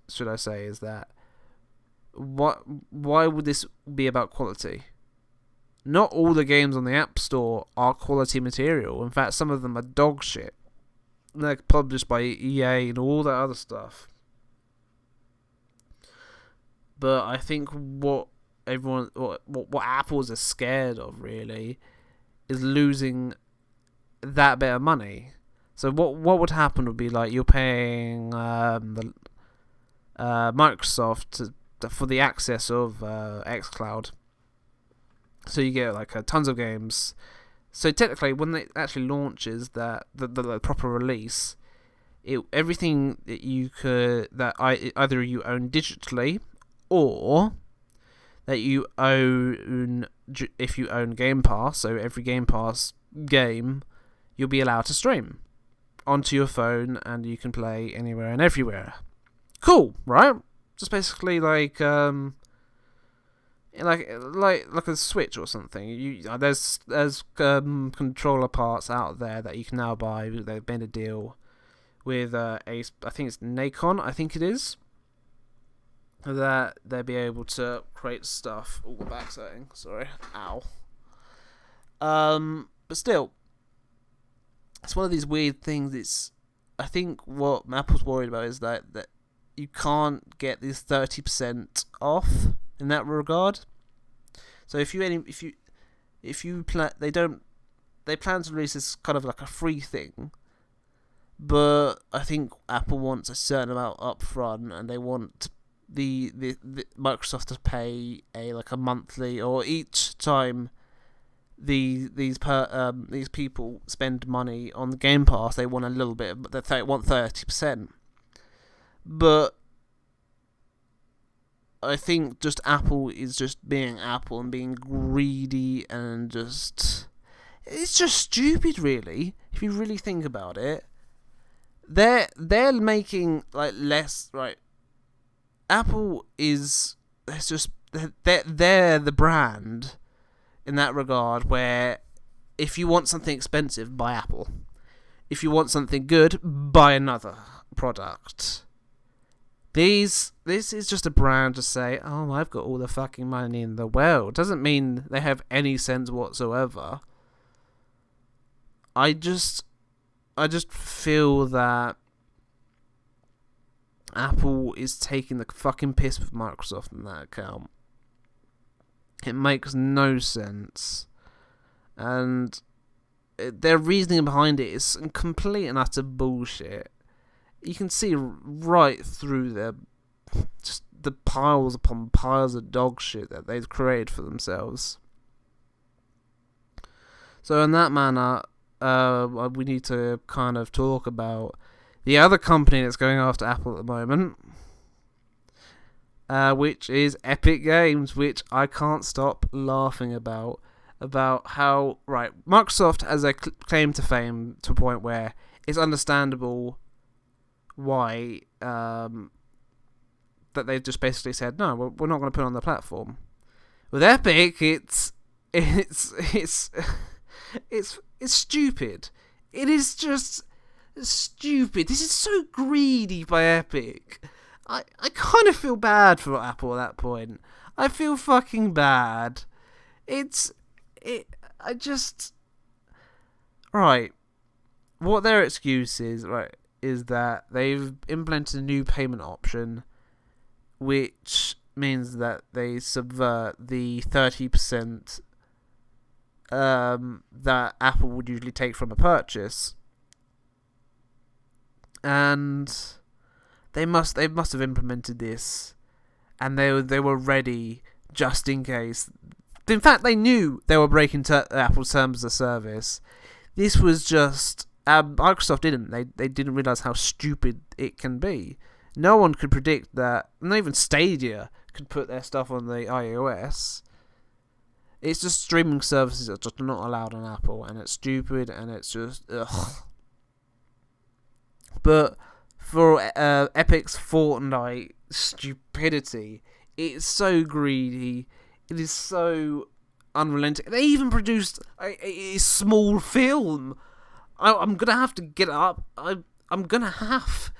Should I say is that. Why would this be about quality? Not all the games on the App Store are quality material. In fact, some of them are dog shit. They're published by EA and all that other stuff. But I think what Apple's are scared of really is losing that bit of money. So what would happen would be you're paying the Microsoft for the access of xCloud, so you get tons of games. So technically, when it actually launches the proper release, everything that either you own digitally or that you own if you own Game Pass. So every Game Pass game you'll be allowed to stream onto your phone, and you can play anywhere and everywhere. Cool, right? Just basically like a Switch or something. There's controller parts out there that you can now buy. They've made a deal with I think it's Nacon. I think it is that they'll be able to create stuff. Oh, the back setting. Sorry. Ow. But still, it's one of these weird things. I think what Apple's worried about is that you can't get this 30% off in that regard. So they plan to release this kind of like a free thing, but I think Apple wants a certain amount up front, and they want the Microsoft to pay a monthly, or each time these people spend money on the Game Pass, they want a little bit, but they want 30%. But I think just Apple is just being Apple and being greedy and just... It's just stupid, really, if you really think about it. They're making, like, less... Right, Apple is... It's just... They're the brand in that regard, where if you want something expensive, buy Apple. If you want something good, buy another product. This is just a brand to say, oh, I've got all the fucking money in the world. Doesn't mean they have any sense whatsoever. I just feel that Apple is taking the fucking piss with Microsoft in that account. It makes no sense. And their reasoning behind it is complete and utter bullshit. You can see right through just the piles upon piles of dog shit that they've created for themselves. So in that manner, we need to kind of talk about the other company that's going after Apple at the moment, which is Epic Games, which I can't stop laughing about how, right, Microsoft has a claim to fame to a point where it's understandable why that they've just basically said, no, we're not going to put it on the platform. With Epic, it's stupid. It is just stupid. This is so greedy by Epic. I kind of feel bad for Apple at that point. I feel fucking bad. Right. What their excuse is, right, is that they've implemented a new payment option, which means that they subvert the 30% that Apple would usually take from a purchase. And they must have implemented this, and they were ready just in case. In fact, they knew they were breaking Apple's terms of service. This was just Microsoft didn't. They didn't realize how stupid it can be. No one could predict that. Not even Stadia could put their stuff on the iOS. It's just streaming services that are just not allowed on Apple, and it's stupid, and it's just ugh. But for Epic's Fortnite stupidity, it's so greedy. It is so unrelenting. They even produced a small film. I'm gonna have to get it up. I'm gonna have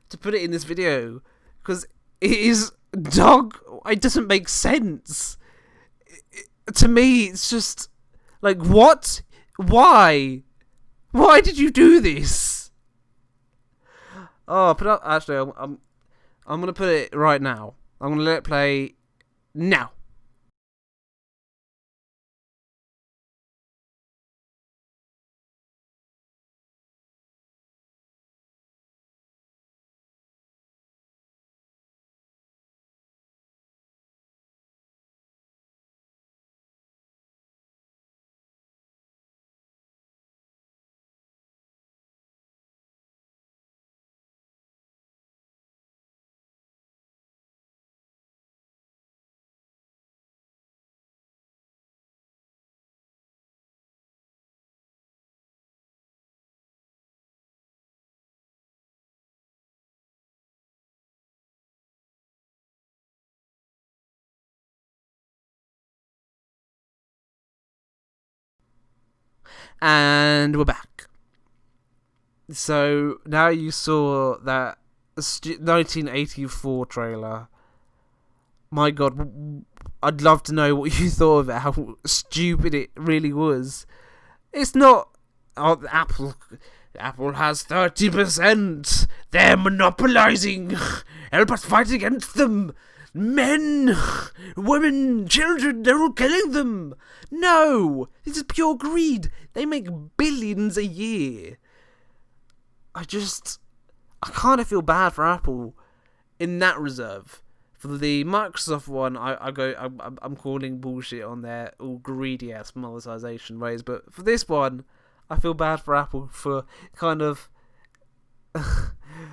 to put it in this video because it is dog. It doesn't make sense. To me, it's just like, what? Why? Why did you do this? Oh, put up. Actually, I'm gonna put it right now. I'm gonna let it play now. And we're back. So now you saw that 1984 trailer. My God, I'd love to know what you thought of it. How stupid it really was. It's not. Oh, Apple has 30%. They're monopolizing. Help us fight against them. Men, women, children, they're all killing them. No, this is pure greed. They make billions a year. I kind of feel bad for Apple in that reserve For the Microsoft one, I'm calling bullshit on their all greedy ass monetization ways. But for this one, I feel bad for Apple for kind of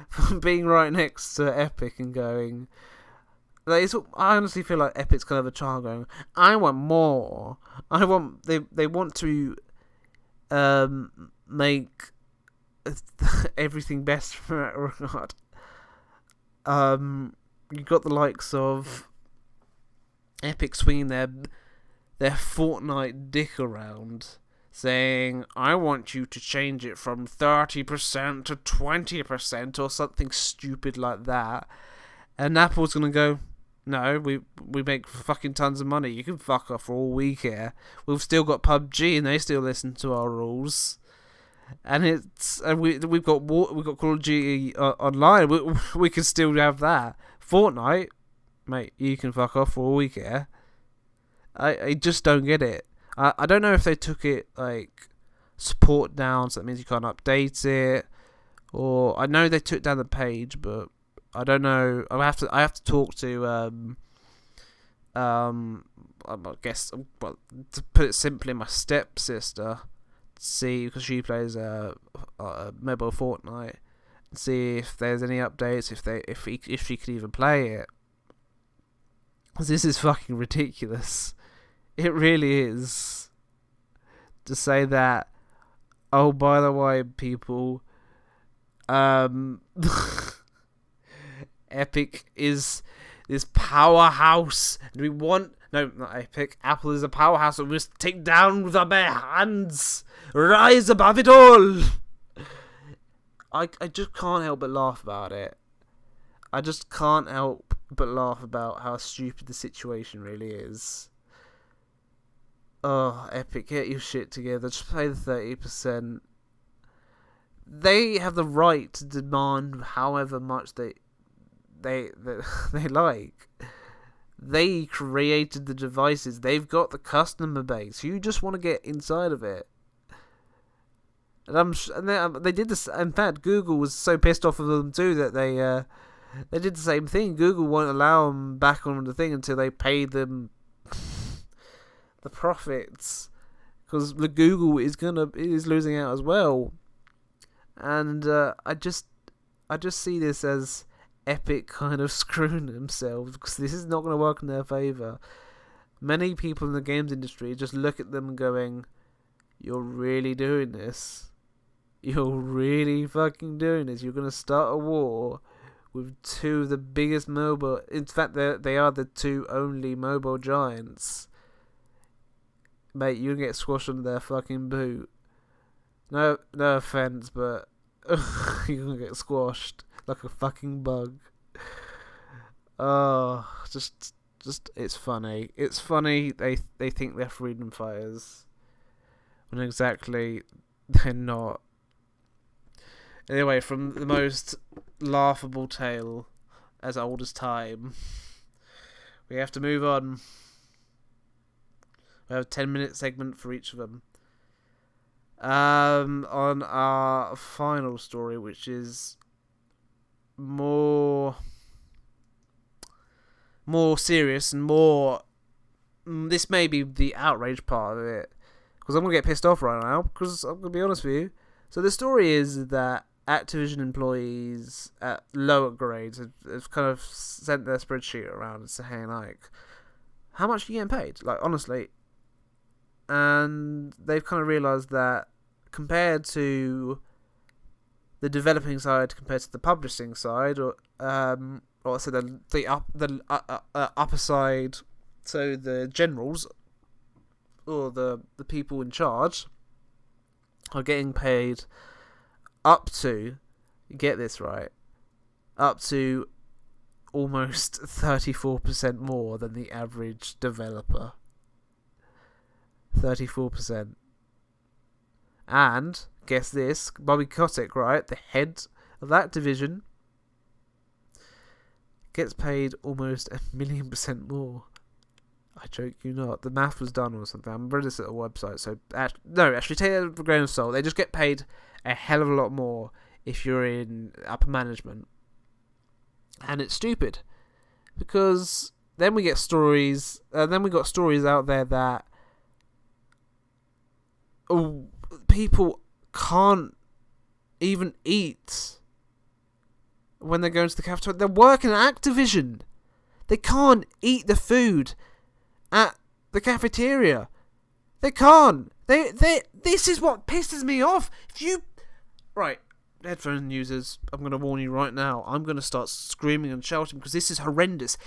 for being right next to Epic and going. Like, I honestly feel like Epic's kind of a child going, I want more. They want to make everything best from that regard. You got the likes of Epic swinging their Fortnite dick around, saying, I want you to change it from 30% to 20% or something stupid like that. And Apple's gonna go, no, we make fucking tons of money. You can fuck off for all we care. We've still got PUBG and they still listen to our rules. And we've got Call of Duty online. We can still have that. Fortnite, mate, you can fuck off for all we care. I just don't get it. I don't know if they took it like support down, so that means you can't update it, or I know they took down the page, but I don't know. I have to talk to I guess, well, to put it simply, my stepsister, see, because she plays mobile Fortnite, see if there's any updates, if she could even play it. Because this is fucking ridiculous. It really is. To say that, oh, by the way, people, Epic is this powerhouse, and we want... No, not Epic. Apple is a powerhouse, and we must take down with our bare hands. Rise above it all. I just can't help but laugh about it. I just can't help but laugh about how stupid the situation really is. Oh, Epic, get your shit together. Just pay the 30%. They have the right to demand however much they like. They created the devices. They've got the customer base. You just want to get inside of it. And they did this. In fact, Google was so pissed off of them too that they did the same thing. Google won't allow them back on the thing until they pay them the profits, because the Google is losing out as well. And I just see this as Epic kind of screwing themselves, because this is not going to work in their favour. Many people in the games industry just look at them going, you're really doing this? You're really fucking doing this? You're going to start a war with two of the biggest mobile... In fact, they are the two only mobile giants. Mate, you get squashed under their fucking boot. No offense, but you're gonna get squashed like a fucking bug. Oh, just it's funny. It's funny they think they're freedom fighters when exactly they're not. Anyway, from the most laughable tale as old as time, we have to move on. We have a 10-minute segment for each of them. On our final story, which is more serious and more... This may be the outrage part of it, because I'm going to get pissed off right now, because I'm going to be honest with you. So the story is that Activision employees at lower grades have kind of sent their spreadsheet around and saying, like, how much are you getting paid? Like, honestly... And they've kind of realised that compared to the developing side, compared to the publishing side, or so the upper side, so the generals or the people in charge are getting paid up to, get this right, up to almost 34% more than the average developer. 34%. And, guess this, Bobby Kotick, right, the head of Activision, gets paid almost 1,000,000% more. I joke you not. The math was done or something. I'm read this at a website, so... actually, take it with a grain of salt. They just get paid a hell of a lot more if you're in upper management. And it's stupid. because then we get stories. Then we got stories out there that people can't even eat when they go into the cafeteria. They're working at Activision. They can't eat the food at the cafeteria. They can't. This is what pisses me off. Right, headphone users, I'm going to warn you right now. I'm going to start screaming and shouting because this is horrendous.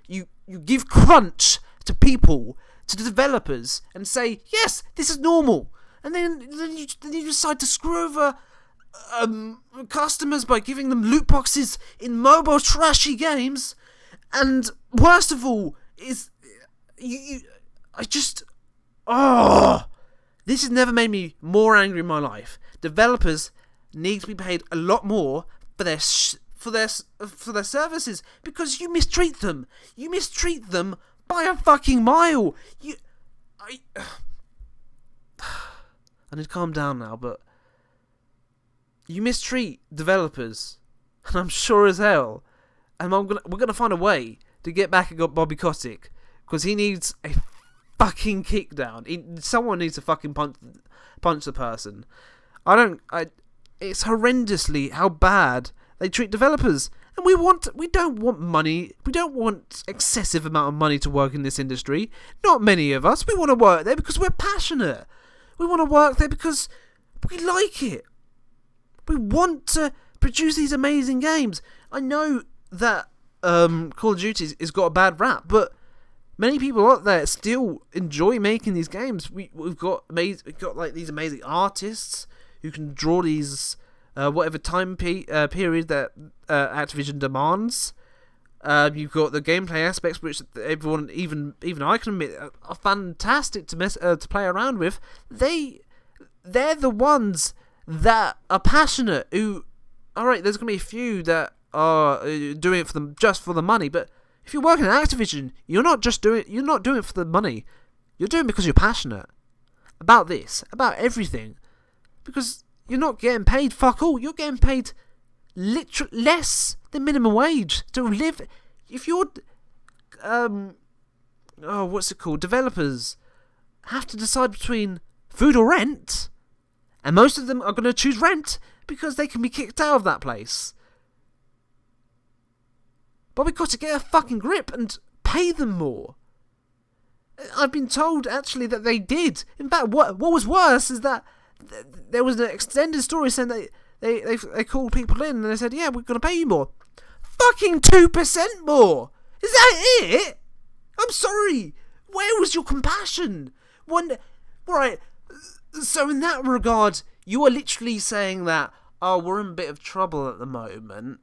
You give crunch to people, to the developers, and say, yes, this is normal. And then you decide to screw over customers by giving them loot boxes in mobile trashy games. And worst of all is this has never made me more angry in my life. Developers need to be paid a lot more for their services because you mistreat them. You mistreat them by a fucking mile. I need to calm down now, but you mistreat developers, and I'm sure as hell. And we're gonna find a way to get back at Bobby Kotick because he needs a fucking kick down. Someone needs to fucking punch the person. It's horrendously how bad they treat developers, and we don't want money. We don't want excessive amount of money to work in this industry. Not many of us. We want to work there because we're passionate. We want to work there because we like it. We want to produce these amazing games. I know that Call of Duty has got a bad rap, but many people out there still enjoy making these games. We've got like these amazing artists who can draw these whatever time period that Activision demands. You've got the gameplay aspects, which everyone, even I can admit, are fantastic to play around with. They're the ones that are passionate. Who, all right, there's gonna be a few that are doing it for them just for the money, but if you're working at Activision, you're not doing it for the money. You're doing it because you're passionate about this, about everything, because you're not getting paid fuck all. You're getting paid less than minimum wage to live. If you're developers have to decide between food or rent, and most of them are going to choose rent because they can be kicked out of that place. But we've got to get a fucking grip and pay them more. I've been told actually that they did. In fact, what was worse is that there was an extended story saying that they called people in and they said, yeah, we're going to pay you more. Fucking 2% more! Is that it? I'm sorry. Where was your compassion? Right, so in that regard, you are literally saying that, oh, we're in a bit of trouble at the moment.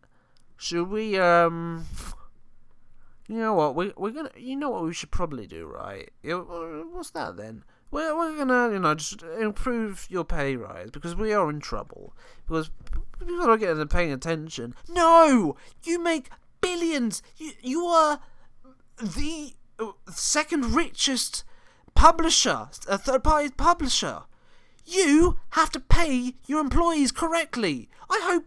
Should we, you know what, we're gonna, you know what we should probably do, right? What's that then? We're gonna, just improve your pay rise because we are in trouble. Because people are getting paying attention. No! You make billions! You are the second richest publisher, a third-party publisher. You have to pay your employees correctly. I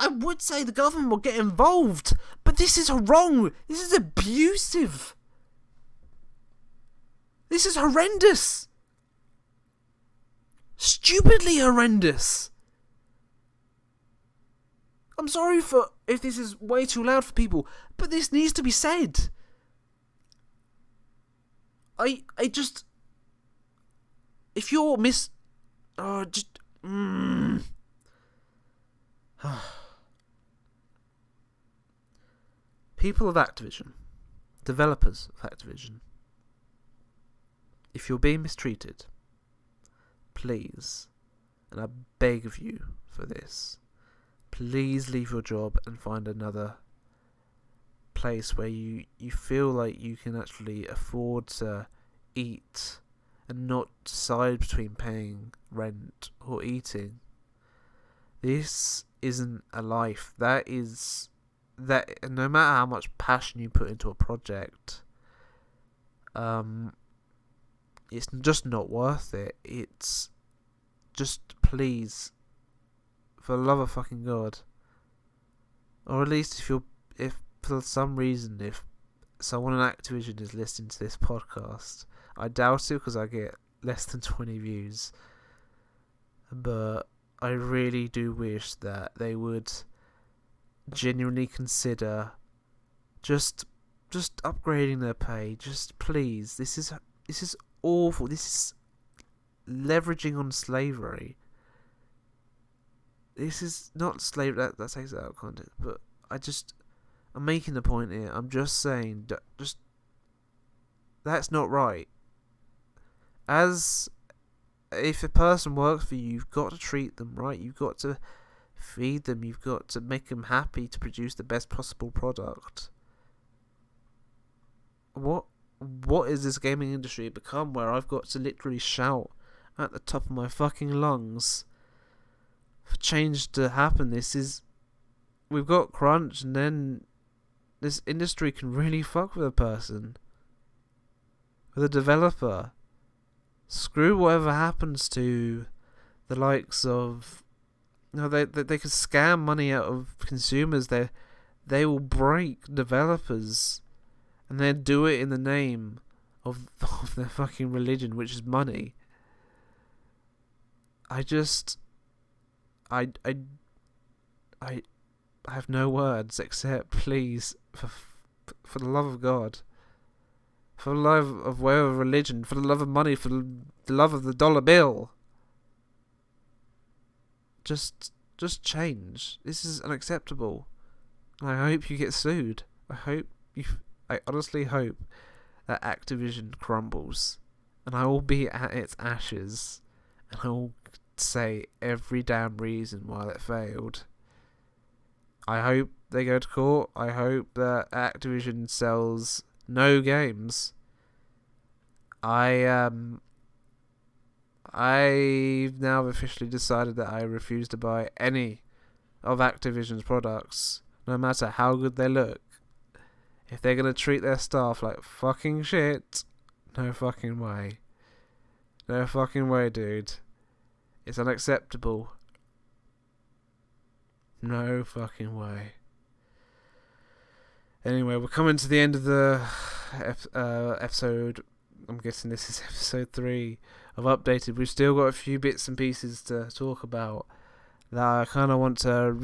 would say the government will get involved, but this is wrong. This is abusive. This is horrendous. Stupidly horrendous. I'm sorry if this is way too loud for people, but this needs to be said. If you're people of Activision, developers of Activision, if you're being mistreated, please, and I beg of you for this, please leave your job and find another place where you feel like you can actually afford to eat and not decide between paying rent or eating. This isn't a life. That no matter how much passion you put into a project, it's just not worth it. It's just, please, for the love of fucking God, or at least if for some reason, if someone in Activision is listening to this podcast. I doubt it because I get less than 20 views. But I really do wish that they would genuinely consider just upgrading their pay. Just please. This is awful. This is leveraging on slavery. This is not slavery. That takes it out of context. But I'm making the point here. I'm just saying, that's not right. If a person works for you, you've got to treat them right. You've got to feed them. You've got to make them happy to produce the best possible product. What is this gaming industry become where I've got to literally shout at the top of my fucking lungs for change to happen? We've got crunch, and then this industry can really fuck with a person, with a developer. Screw whatever happens to the likes of, they can scam money out of consumers. They will break developers, and they do it in the name of their fucking religion, which is money. I have no words except please, for the love of God, for the love of whatever religion, for the love of money, for the love of the dollar bill, just change. This is unacceptable. I hope you get sued. I honestly hope that Activision crumbles, and I will be at its ashes, and I will say every damn reason why it failed. I hope they go to court. I hope that Activision sells no games. I've now officially decided that I refuse to buy any of Activision's products, no matter how good they look. If they're gonna treat their staff like fucking shit, no fucking way. No fucking way, dude. It's unacceptable. No fucking way. Anyway, we're coming to the end of the episode. I'm guessing this is episode 3 of Updated. We've still got a few bits and pieces to talk about that I kind of want to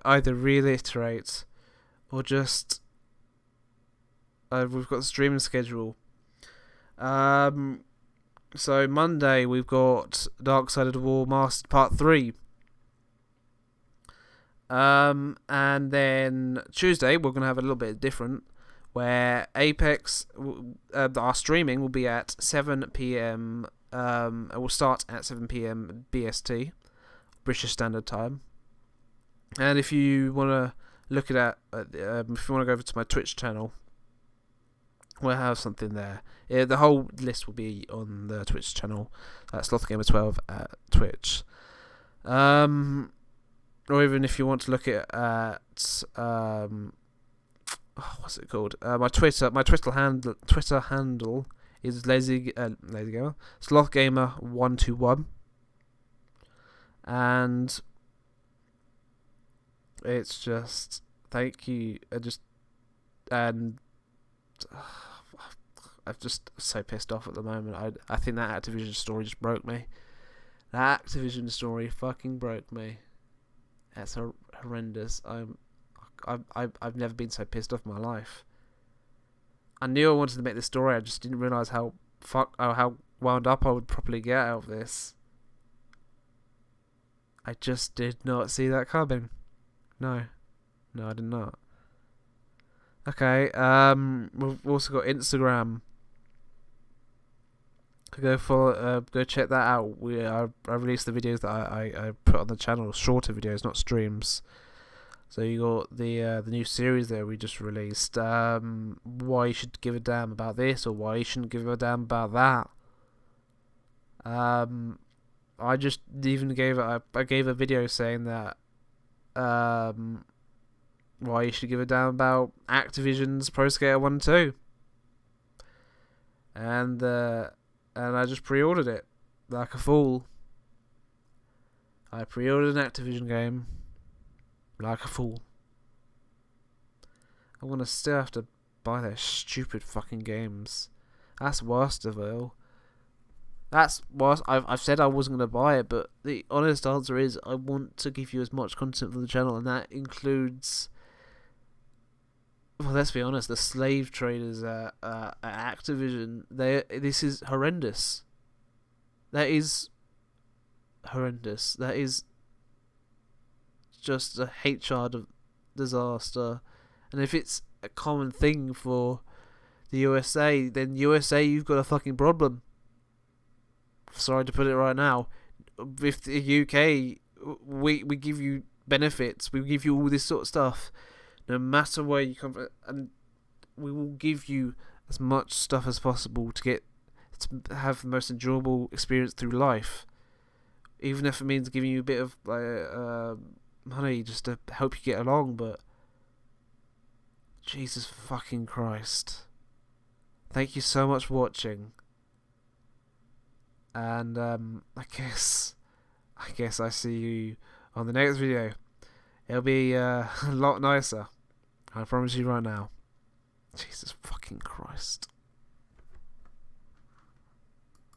either reiterate or just... we've got the streaming schedule. So Monday we've got Dark Side of the War Mastered Part 3. And then Tuesday we're going to have a little bit different, where Apex, our streaming will be at 7 PM. It will start at 7 PM BST, British Standard Time. And if you want to look at that, if you want to go over to my Twitch channel, we'll have something there. The whole list will be on the Twitch channel, SlothGamer12 at Twitch. Or even if you want to look at what's it called? My Twitter handle is lazy gamer, SlothGamer121, and it's just thank you. I'm just so pissed off at the moment. I think that Activision story just broke me. That Activision story fucking broke me. That's horrendous. I've never been so pissed off in my life. I knew I wanted to make this story. I just didn't realise how wound up I would probably get out of this. I just did not see that coming. No, I did not. Okay. We've also got Instagram. Go check that out. I released the videos that I put on the channel, shorter videos, not streams. So you got the new series there we just released. Why you should give a damn about this, or why you shouldn't give a damn about that. I just even gave a video saying that why you should give a damn about Activision's Pro Skater 1 and 2. And I just pre-ordered it like a fool. I pre-ordered an Activision game like a fool. I'm gonna still have to buy their stupid fucking games. That's worst of all. That's worse. I've said I wasn't going to buy it, but the honest answer is I want to give you as much content for the channel, and that includes, well, let's be honest, the slave traders at Activision. This is horrendous. That is horrendous. That is just a HR disaster. And if it's a common thing for the USA, then USA, you've got a fucking problem. Sorry to put it right now. With the UK, we give you benefits, we give you all this sort of stuff, no matter where you come from, and we will give you as much stuff as possible to have the most enjoyable experience through life, even if it means giving you a bit of money just to help you get along. But Jesus fucking Christ, thank you so much for watching. And I guess I see you on the next video. It'll be a lot nicer, I promise you right now. Jesus fucking Christ.